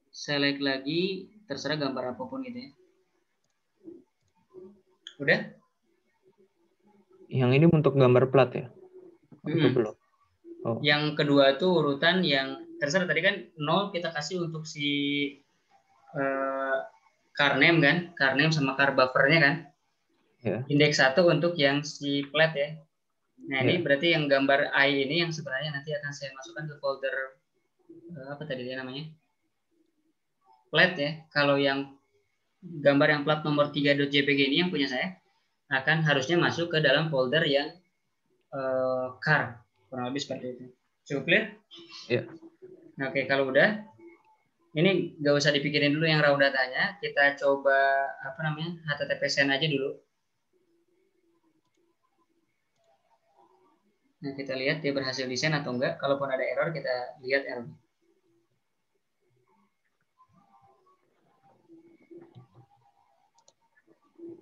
Select lagi, terserah gambar apapun gitu ya. Udah? Yang ini untuk gambar plat ya? Atau belum? Oh. Yang kedua itu urutan yang terserah, tadi kan 0 kita kasih untuk si car name kan, car name sama car buffernya kan. Ya. Indeks 1 untuk yang si plat ya. Nah, ini berarti yang gambar I ini yang sebenarnya nanti akan saya masukkan ke folder apa tadi dia namanya? Plat ya. Kalau yang gambar yang plat nomor 3.jpg ini yang punya saya akan harusnya masuk ke dalam folder yang car, kurang lebih seperti itu. Cukup clear? Ya. Nah, oke, kalau udah, ini nggak usah dipikirin dulu yang raw datanya. Kita coba HTTP send aja dulu. Nah, kita lihat dia berhasil di send atau enggak. Kalaupun ada error, kita lihat error.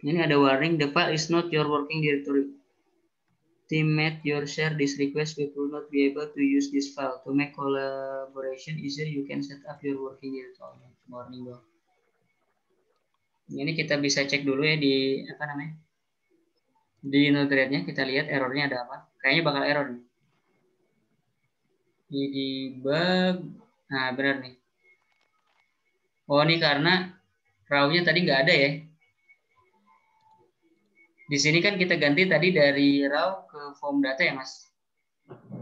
Ini ada warning, the file is not your working directory. Teammate, your share this request, we will not be able to use this file. To make collaboration easier, you can set up your working directory. Warning dong. Ini kita bisa cek dulu ya di di Node-RED-nya, kita lihat errornya ada apa. Kayaknya bakal error nih. Di debug, nah benar nih. Oh, ini karena raw-nya tadi nggak ada ya. Di sini kan kita ganti tadi dari raw ke form data ya, Mas.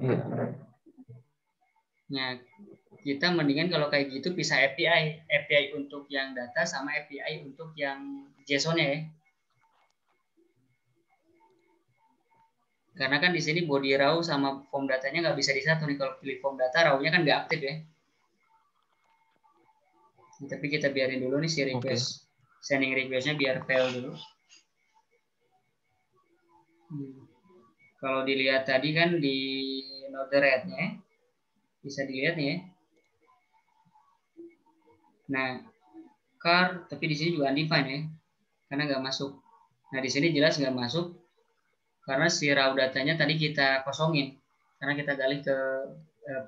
Iya. Nah, kita mendingan kalau kayak gitu pisah API. API untuk yang data sama API untuk yang JSON-nya ya. Karena kan di sini body raw sama form datanya nggak bisa disatu nih. Kalau pilih form data, raw-nya kan nggak aktif ya. Tapi kita biarin dulu nih si request. Sending request-nya biar fail dulu. Kalau dilihat tadi kan di Node-RED-nya, bisa dilihat nih ya. Nah, car, tapi di sini juga undefined ya, karena nggak masuk. Nah, di sini jelas nggak masuk, karena si raw datanya tadi kita kosongin, karena kita galih ke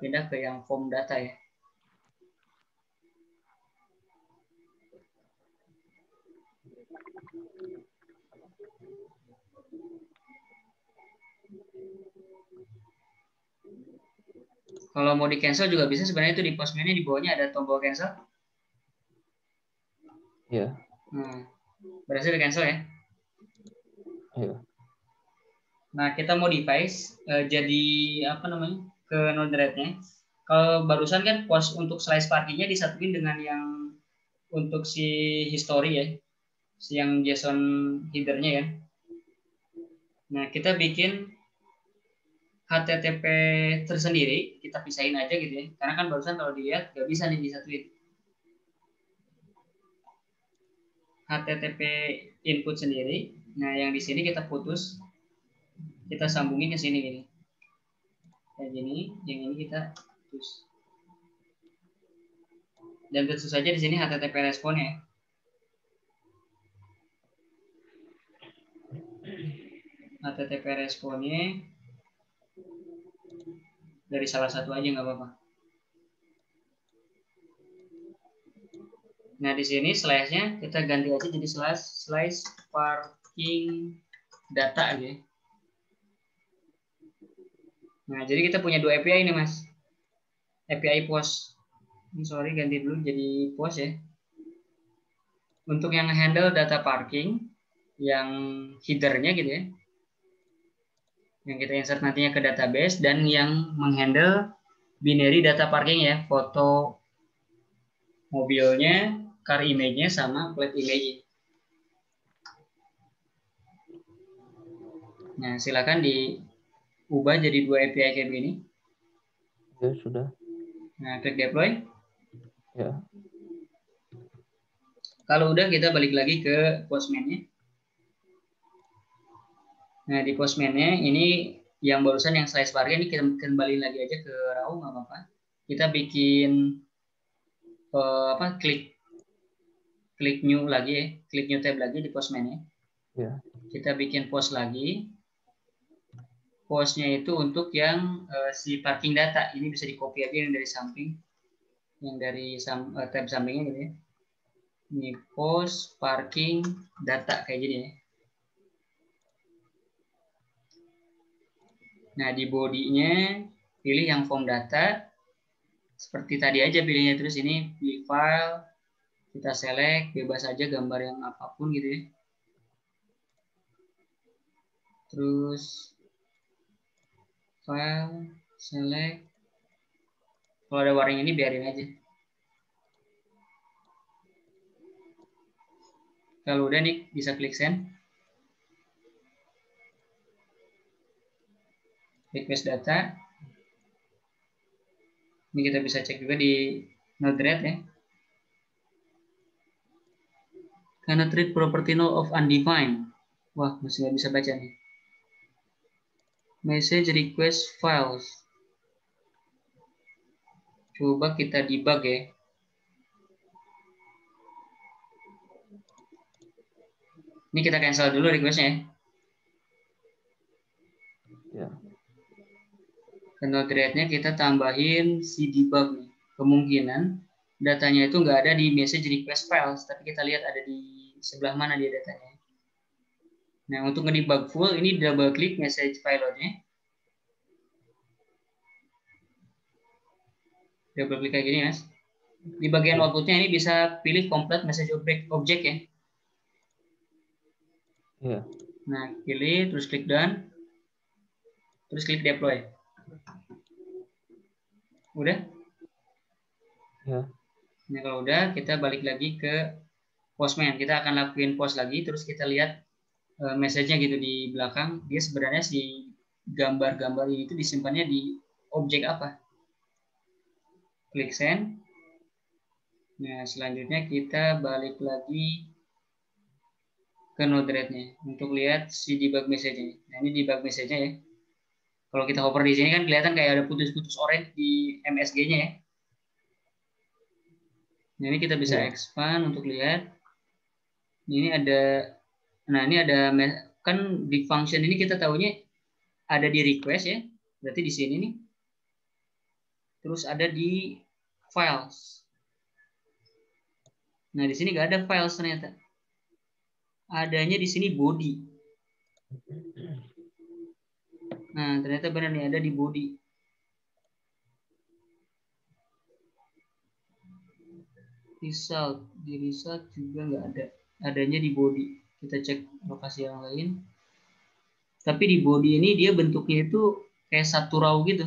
pindah ke yang form data ya. Kalau mau di cancel juga bisa sebenarnya, itu di Postman-nya di bawahnya ada tombol cancel. Iya. Berhasil di cancel ya. Iya. Nah, kita modify jadi apa namanya? Ke Node-RED-nya. Kalau barusan kan post untuk slice parkingnya disatuin dengan yang untuk si history ya, si yang JSON header-nya ya. Nah, kita bikin HTTP tersendiri, kita pisahin aja gitu ya. Karena kan barusan kalau dilihat nggak bisa nih disatuin. HTTP input sendiri. Nah, yang di sini kita putus, kita sambungin ke sini gini. Kayak gini, yang ini kita putus. Dan tentu saja di sini HTTP respon ya. HTTP responnya dari salah satu aja nggak apa-apa. Nah, di sini slash-nya kita ganti aja jadi slash parking data aja. Nah, jadi kita punya dua API ini, Mas. API post. Sorry, ganti dulu jadi post ya. Untuk yang handle data parking, yang header-nya gitu ya. Yang kita insert nantinya ke database, dan yang menghandle binary data parking ya, foto mobilnya, car image-nya, sama plate image. Nah, silakan diubah jadi dua API kayak begini. Ya, sudah. Nah, klik deploy. Ya. Kalau udah, kita balik lagi ke Postman-nya. Nah, di Postman-nya ini yang barusan yang slice parking ini kita kembali lagi aja ke raw, nggak apa-apa. Kita bikin klik new lagi ya, klik new tab lagi di Postman-nya. Ya. Kita bikin post lagi. Postnya itu untuk yang si parking data. Ini bisa di copy aja yang dari samping, yang dari tab sampingnya gitu ya. Ini post parking data kayak gini ya. Nah, di body-nya pilih yang form data. Seperti tadi aja pilihnya, terus ini pilih file, kita select, bebas aja gambar yang apapun gitu ya. Terus file, select. Kalau ada warning ini biarin aja. Kalau udah nih, bisa klik send. Request data. Ini kita bisa cek juga di Node-RED ya. Cannot read property null of undefined. Wah, masih nggak bisa baca nih. Message request files. Coba kita debug ya. Ini kita cancel dulu requestnya ya. Ke Node-RED-nya kita tambahin si debug nih. Kemungkinan datanya itu nggak ada di message request files, tapi kita lihat ada di sebelah mana dia datanya. Nah, untuk ngedebug full, ini double klik message file-nya. Double klik kayak gini, Mas. Di bagian outputnya ini bisa pilih complete message object ya. Ya. Nah, pilih, terus klik done, terus klik deploy. Udah? Ya. Nah, kalau udah, kita balik lagi ke Postman. Kita akan lakuin post lagi, terus kita lihat message-nya gitu di belakang. Dia sebenarnya si gambar-gambar ini itu disimpannya di objek apa. Klik send. Nah, selanjutnya kita balik lagi ke Node-RED-nya untuk lihat si debug message-nya. Nah, ini debug message-nya ya. Kalau kita hover di sini kan kelihatan kayak ada putus-putus orange di MSG-nya ya. Nah, ini kita bisa expand untuk lihat. Ini ada, nah ini ada, kan di function ini kita tahunya ada di request ya. Berarti di sini nih. Terus ada di files. Nah, di sini nggak ada files ternyata. Adanya di sini body. Nah, ternyata benar nih ada di body. Result. Di result juga nggak ada. Adanya di body. Kita cek lokasi yang lain. Tapi di body ini dia bentuknya itu kayak satu row gitu.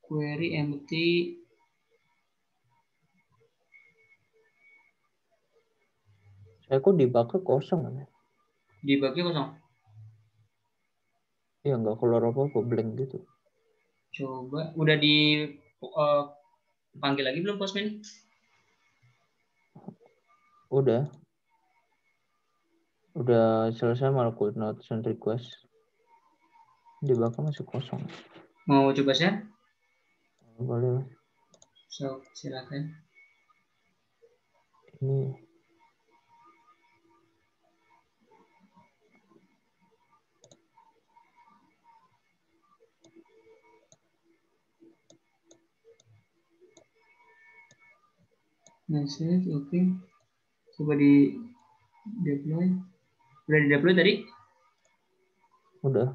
Query empty. Saya kok dibakar kosong kan? Dibagi kosong. Iya nggak keluar apa-apa, blank gitu. Coba. Udah di panggil lagi belum Postman? Udah selesai malah not send request. Dibakar masih kosong. Mau coba share? Boleh. So, silakan. Ini Message, oke. Coba di deploy. Udah di deploy tadi? udah.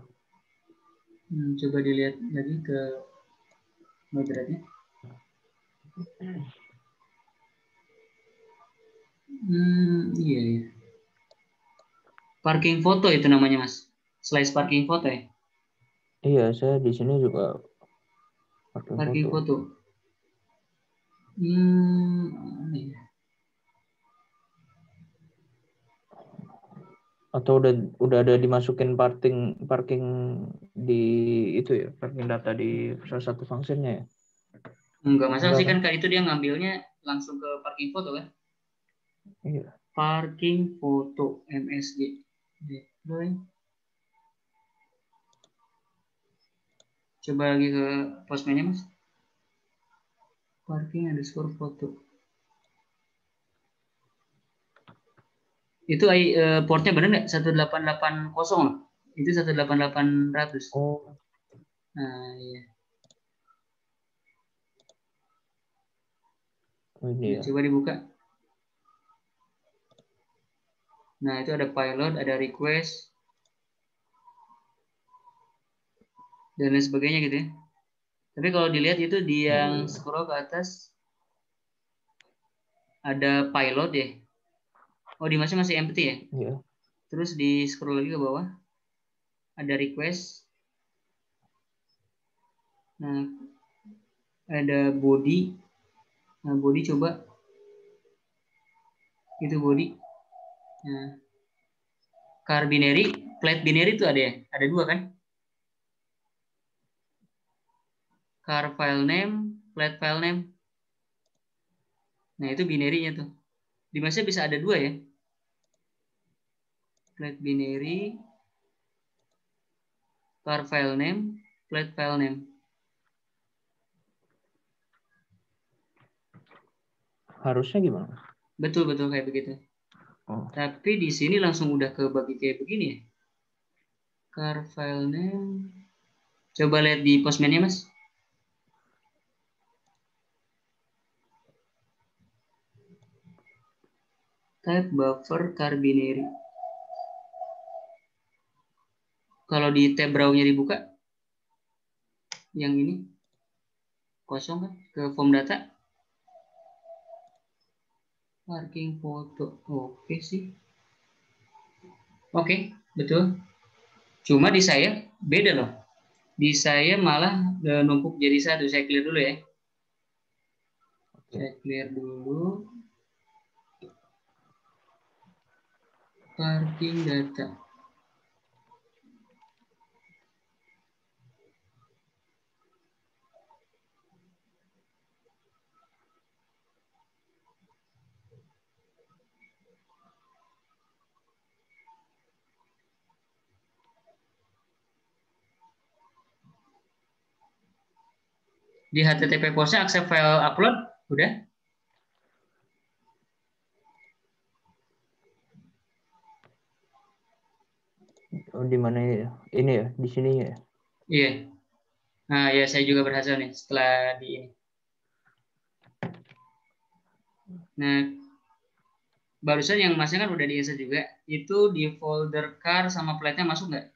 Coba dilihat lagi ke moderatnya. Iya, iya. Parking foto itu namanya, Mas. Slice parking foto ya? Iya, saya di sini juga Parking foto. Iya. Atau udah ada dimasukin parking di itu ya, parking data di salah satu fungsinya ya? Enggak masalah sih Enggak kan Kak, itu dia ngambilnya langsung ke parking foto kan? Iya. Parking foto MSG. Deploy. Coba lagi ke Postman-nya, Mas. Parking underscore foto. Itu portnya bener nggak? 1880 loh. Itu 18800. Oh, Nah, iya. ini Nah, ya. coba dibuka. Nah, itu ada pilot, ada request, dan lain sebagainya gitu ya. Tapi kalau dilihat itu di yang scroll ke atas, ada pilot ya. Oh, di masih empty ya. Iya. Terus di scroll lagi ke bawah, ada request. Nah, ada body. Nah, body coba. Itu body. Nah, car binary, plate binary itu ada ya? Ada dua kan? Car file name, plate file name. Nah, itu binary-nya tuh. Di masnya bisa ada dua ya. Plate binary, car file name, plate file name. Harusnya gimana? Betul kayak begitu. Oh. Tapi di sini langsung udah kebagi kayak begini ya. Car file name. Coba lihat di Postman-nya, Mas. Type buffer car binary. Kalau di tab browser-nya dibuka, yang ini kosong kan? Ke form data. Parking foto. Oke sih. Oke, betul. Cuma di saya beda loh. Di saya malah numpuk jadi satu. Saya clear dulu ya. Saya clear dulu. Parking data. Di HTTP postnya accept file upload. Udah? Oh, di mana ya? Ini ya, di sini ya. Iya. Nah, ya saya juga berhasil nih setelah di ini. Nah, barusan yang masnya kan udah di-insert juga. Itu di folder car sama plate-nya masuk nggak?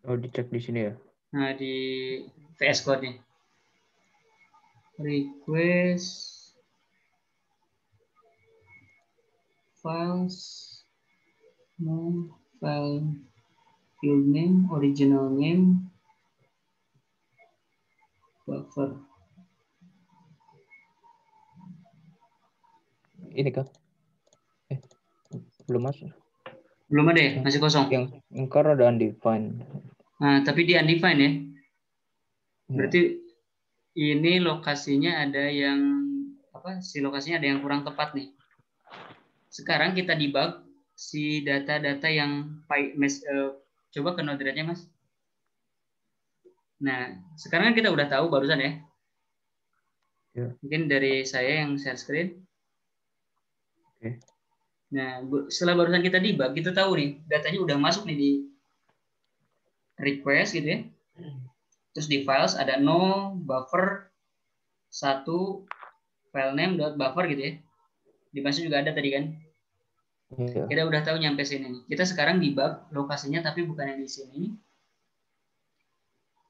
Oh, dicek di sini ya. Nah, di VS Code nih. Request files, no file field name, original name, buffer. Ini kah? Belum masuk. Belum ada ya? Masih kosong. Yang car ada undefined. Nah, tapi di undefined ya. Ya. Berarti ini lokasinya ada yang apa? Si lokasinya ada yang kurang tepat nih. Sekarang kita debug si data-data yang coba ke Node-RED-nya, Mas. Nah, sekarang kan kita udah tahu barusan ya. Ya. Mungkin dari saya yang share screen. Oke. Nah, setelah barusan kita debug, kita tahu nih datanya udah masuk nih di request gitu ya. Terus di files ada no buffer 1 file name .buffer gitu ya. Di masuk juga ada tadi kan. Ya. Kita udah tahu nyampe sini nih. Kita sekarang debug lokasinya tapi bukan yang di sini.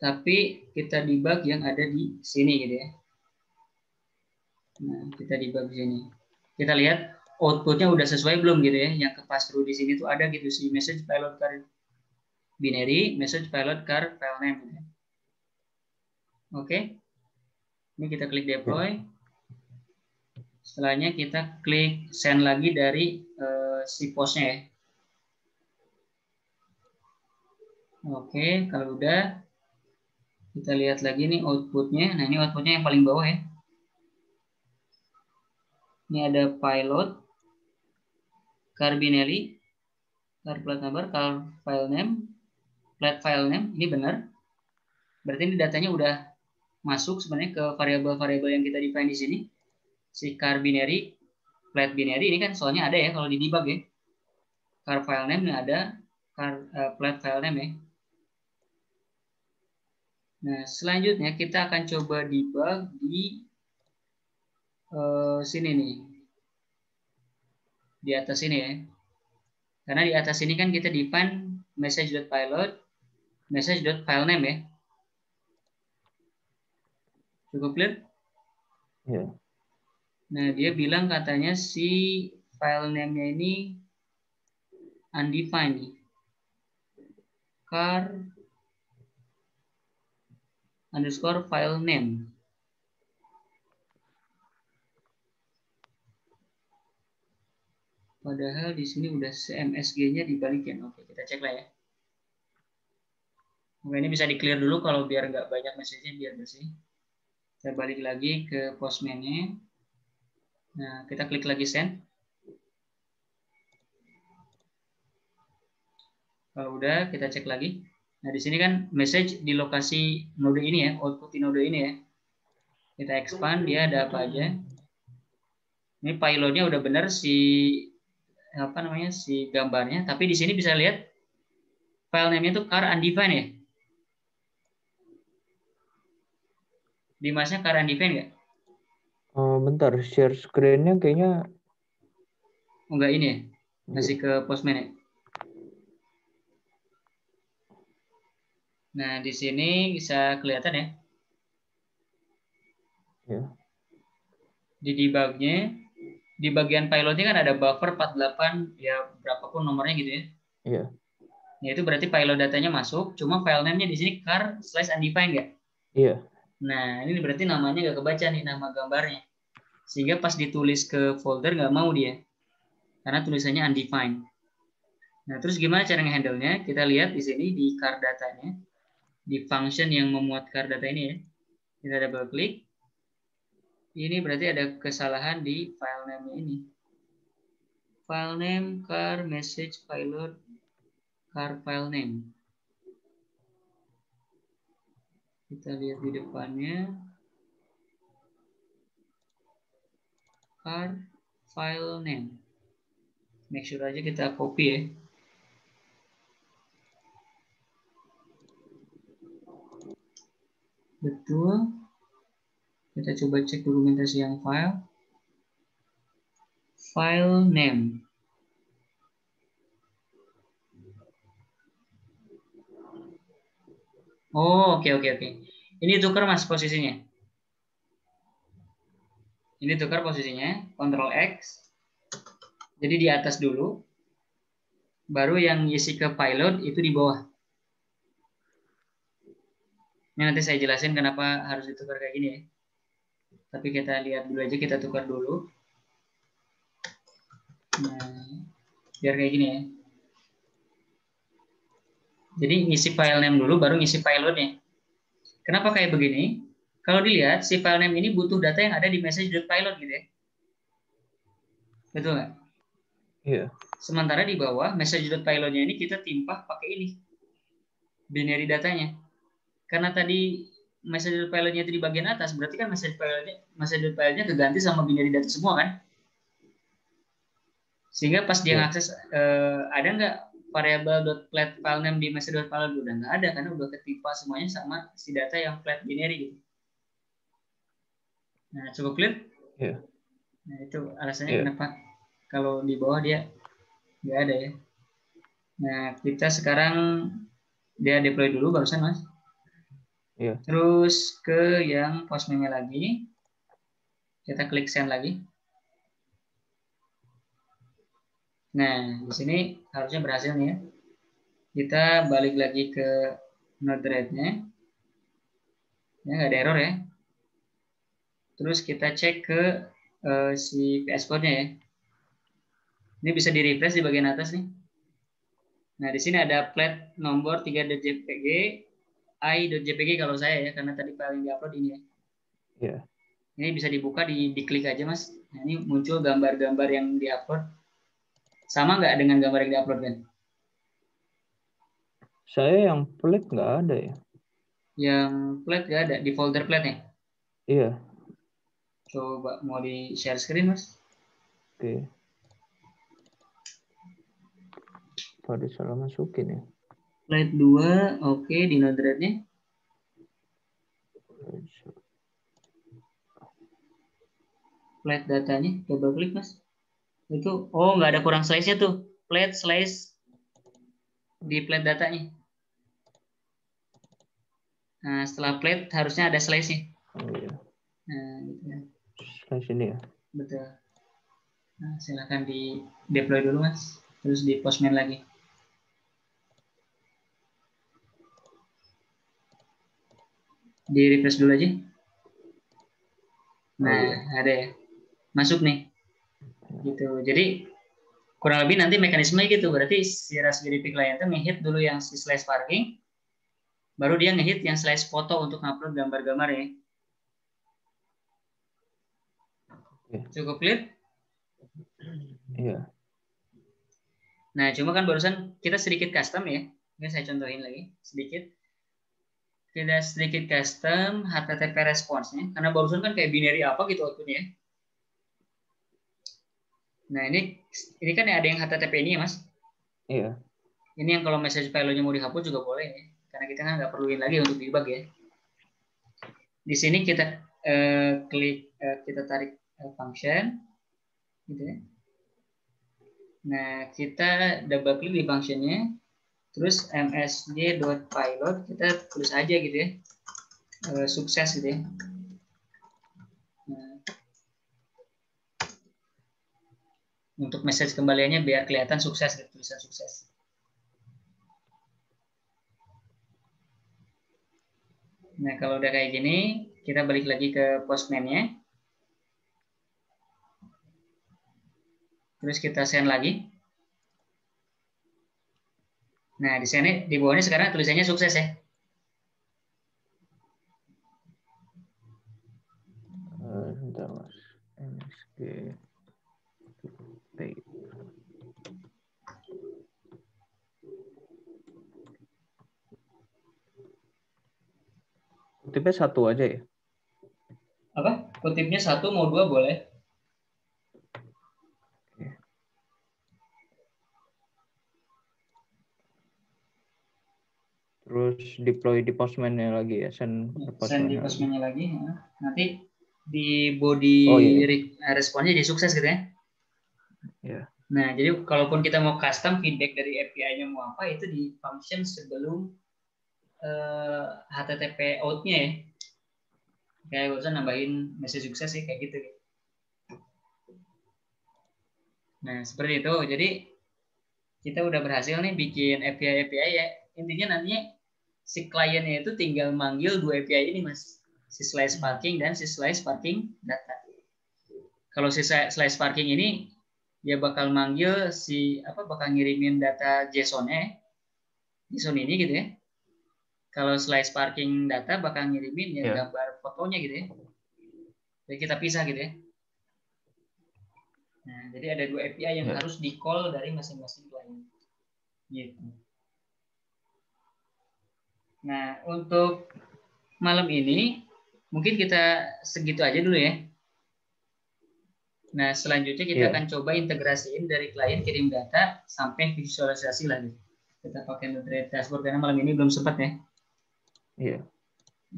Tapi kita debug yang ada di sini gitu ya. Nah, kita debug di sini. Kita lihat outputnya udah sesuai belum gitu ya. Yang ke pass through di sini tuh ada gitu si message payload car binary, message payload car file name gitu ya. Oke. Ini kita klik deploy. Setelahnya kita klik send lagi dari si postnya ya. Oke, kalau udah kita lihat lagi nih outputnya. Nah, ini outputnya yang paling bawah ya. Ini ada pilot, car binary, car plate number, car file name, plate file name. Ini benar. Berarti ini datanya udah masuk sebenarnya ke variabel-variabel yang kita define di sini. Si car binary, plate binary ini kan soalnya ada ya kalau di debug ya. Car file name ini ada, plate file name ya. Nah, selanjutnya kita akan coba debug di sini nih. Di atas ini ya. Karena di atas ini kan kita define message.pilot, message.filename ya. Cukup clear? Ya. Nah, dia bilang katanya si file name-nya ini undefined nih. Car underscore file name. Padahal di sini udah CMSG-nya dibalikin. Oke, kita cek lah ya. Oke, ini bisa di clear dulu kalau biar nggak banyak message-nya, biar bersih. Kita balik lagi ke postman-nya. Nah, kita klik lagi send. Kalau udah, kita cek lagi. Nah, di sini kan message di lokasi node ini ya, output di node ini ya. Kita expand, dia ada apa aja. Ini payloadnya udah benar si apa namanya si gambarnya, tapi di sini bisa lihat file name-nya itu car undefined ya. Di masnya car undefined nggak? Bentar, share screen-nya kayaknya Oh, enggak ini ya. Masih ke postman ya. Nah, di sini bisa kelihatan ya. Ya. Di debugnya, di bagian pilotnya kan ada buffer 48 ya berapapun nomornya gitu ya. Iya. Nah, itu berarti payload datanya masuk, cuma file name-nya di sini car/undefined nggak? Iya. Nah, ini berarti namanya nggak kebaca nih nama gambarnya. Sehingga pas ditulis ke folder nggak mau dia. Karena tulisannya undefined. Nah, terus gimana cara nge-handle-nya? Kita lihat di sini di car datanya. Di function yang memuat car data ini ya. Kita double klik. Ini berarti ada kesalahan di file name ini. File name car message payload car file name. Kita lihat di depannya. Car file name. Make sure aja kita copy ya. Betul. Kita coba cek dokumentasi yang file. File name. Oh, oke. Ini tukar Mas posisinya. Ini tukar posisinya, Ctrl X. Jadi di atas dulu, baru yang isi ke payload itu di bawah. Ini nanti saya jelasin kenapa harus ditukar kayak gini ya. Tapi kita lihat dulu aja, kita tukar dulu. Nah, biar kayak gini ya. Jadi ngisi file name dulu, baru ngisi payloadnya. Kenapa kayak begini? Kalau dilihat, si file name ini butuh data yang ada di message.payload gitu ya. Betul nggak? Iya. Sementara di bawah, message.payloadnya ini kita timpah pakai ini. Binary datanya. Karena tadi message.payloadnya itu di bagian atas, berarti kan message.payloadnya keganti sama binary data semua kan? Sehingga pas dia ngakses, ada nggak variable.plat file name di message.payload? Udah nggak ada, karena udah ketimpa semuanya sama si data yang flat binary gitu. Nah, cukup clear? Iya. Nah, itu alasannya kenapa kalau di bawah dia nggak ada ya. Nah, kita sekarang dia deploy dulu barusan Mas. Iya. Terus ke yang postman-nya lagi. Kita klik send lagi. Nah, di sini harusnya berhasil nih ya. Kita balik lagi ke Node-RED-nya. Ya, nggak ada error ya. Terus kita cek ke si VS Code-nya ya. Ini bisa di-refresh di bagian atas nih. Nah, di sini ada plat nomor 3.jpg, i.jpg kalau saya ya, karena tadi file yang diupload ini ya. Iya. Ini bisa dibuka, diklik aja Mas. Nah, ini muncul gambar-gambar yang diupload. Sama nggak dengan gambar yang diupload kan? Saya yang plat nggak ada ya. Yang plat nggak ada, di folder platnya? Iya. Coba mau di share screen Mas. Oke. Pada salah masukin ya. Plat 2, oke, di Node-RED-nya. Plat datanya, double klik Mas. Itu, oh nggak ada kurang slice-nya tuh. Plat slice di plat datanya. Nah, setelah plat harusnya ada slice-nya. Oh iya. Nah, gitu ya. Slice ini ya. Betul. Nah, silakan di deploy dulu Mas. Terus di postman lagi. Di refresh dulu aja. Nah, Oh iya. ada ya. Masuk nih. Gitu. Jadi kurang lebih nanti mekanismenya gitu. Berarti si Raspberry Pi client itu ngehit dulu yang si slash parking, baru dia ngehit yang slash foto untuk ngupload gambar-gambar ya. Cukup clear? Iya. Nah, cuma kan barusan kita sedikit custom ya. Ini saya contohin lagi sedikit. Kita sedikit custom HTTP response-nya. Karena barusan kan kayak binary apa gitu outputnya. Nah, ini kan ada yang HTTP ini ya, Mas? Iya. Ini yang kalau message payload-nya mau dihapus juga boleh ya. Karena kita kan nggak perluin lagi untuk debug ya. Di sini kita klik, kita tarik function. Gitu ya. Nah, kita double klik di functionnya. Terus msg.pilot kita tulis aja gitu ya, sukses gitu ya. Nah, untuk message kembaliannya biar kelihatan sukses gitu, tulisan sukses. Nah, kalau udah kayak gini, kita balik lagi ke postman-nya. Terus kita send lagi. Nah, di sini di bawahnya sekarang tulisannya sukses ya. Sebentar Mas. MSG. Kutipnya satu aja ya? Apa? Kutipnya 1 mau 2 boleh. Terus deploy di postman-nya lagi ya, send Send di postman-nya lagi. postman-nya lagi. Ya. Nanti di body responnya jadi sukses gitu ya. Ya. Nah, jadi kalaupun kita mau custom feedback dari API-nya mau apa, itu di function sebelum HTTP out-nya ya. Kayak gue usah nambahin message sukses sih kayak gitu. Nah, seperti itu. Jadi kita udah berhasil nih bikin API ya. Intinya nantinya si kliennya itu tinggal manggil 2 API ini, Mas. Si slice parking dan si slice parking data. Kalau si slice parking ini dia bakal manggil bakal ngirimin data JSON-nya. JSON ini gitu ya. Kalau slice parking data bakal ngirimin gambar fotonya gitu ya. Jadi kita pisah gitu ya. Nah, jadi ada 2 API yang harus di-call dari masing-masing klien. Gitu. Nah, untuk malam ini mungkin kita segitu aja dulu ya. Nah, selanjutnya kita akan coba integrasiin dari klien kirim data sampai visualisasi lagi. Kita pakai Node-RED dashboard karena malam ini belum sempat ya. Iya.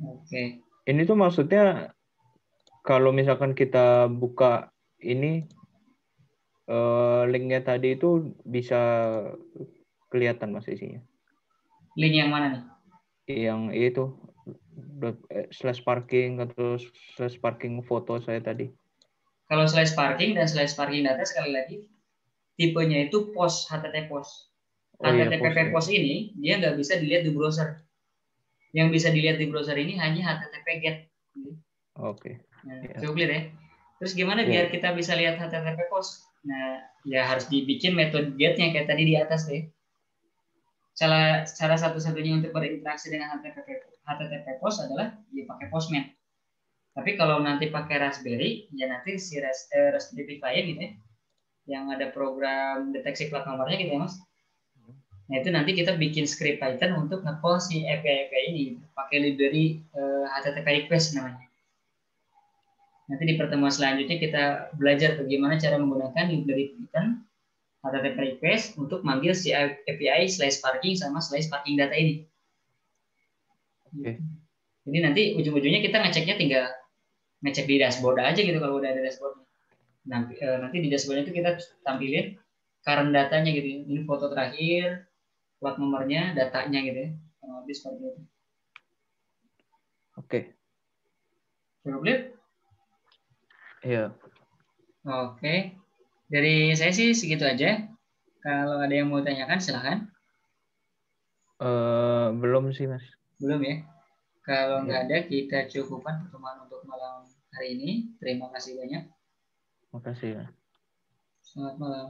Oke. Ini tuh maksudnya kalau misalkan kita buka ini linknya tadi itu bisa kelihatan Mas isinya. Link yang mana nih? Yang itu slash parking atau slash parking foto saya tadi. Kalau slash parking dan slash parking data sekali lagi tipenya itu post, HTTP post. HTTP post ini dia nggak bisa dilihat di browser. Yang bisa dilihat di browser ini hanya HTTP GET. Oke. Nah, cukup clear ya. Terus gimana biar kita bisa lihat HTTP post? Nah, ya harus dibikin metode GET-nya kayak tadi di atas deh. Cara satu-satunya untuk berinteraksi dengan HTTP post adalah ya pakai Postman. Tapi kalau nanti pakai Raspberry, ya nanti si Raspberry Pi client gitu ya, yang ada program deteksi plat nomornya gitu ya Mas. Nah itu nanti kita bikin script Python untuk nge-call si API ini pakai library HTTP request namanya. Nanti di pertemuan selanjutnya kita belajar bagaimana cara menggunakan library Python HTTP request untuk manggil si API slice parking sama slice parking data ini. Okay. Jadi nanti ujung-ujungnya kita ngeceknya tinggal ngecek di dashboard aja gitu kalau udah ada dashboard. Nanti di dashboard itu kita tampilin current datanya gitu. Ini foto terakhir, plat nomornya, datanya gitu ya. Lebih seperti itu. Oke. Cukup lihat? Iya. Oke. Dari saya sih segitu aja. Kalau ada yang mau tanyakan silahkan. Belum sih Mas. Belum ya. Kalau nggak ada kita cukupkan pertemuan untuk malam hari ini. Terima kasih banyak. Makasih ya. Selamat malam.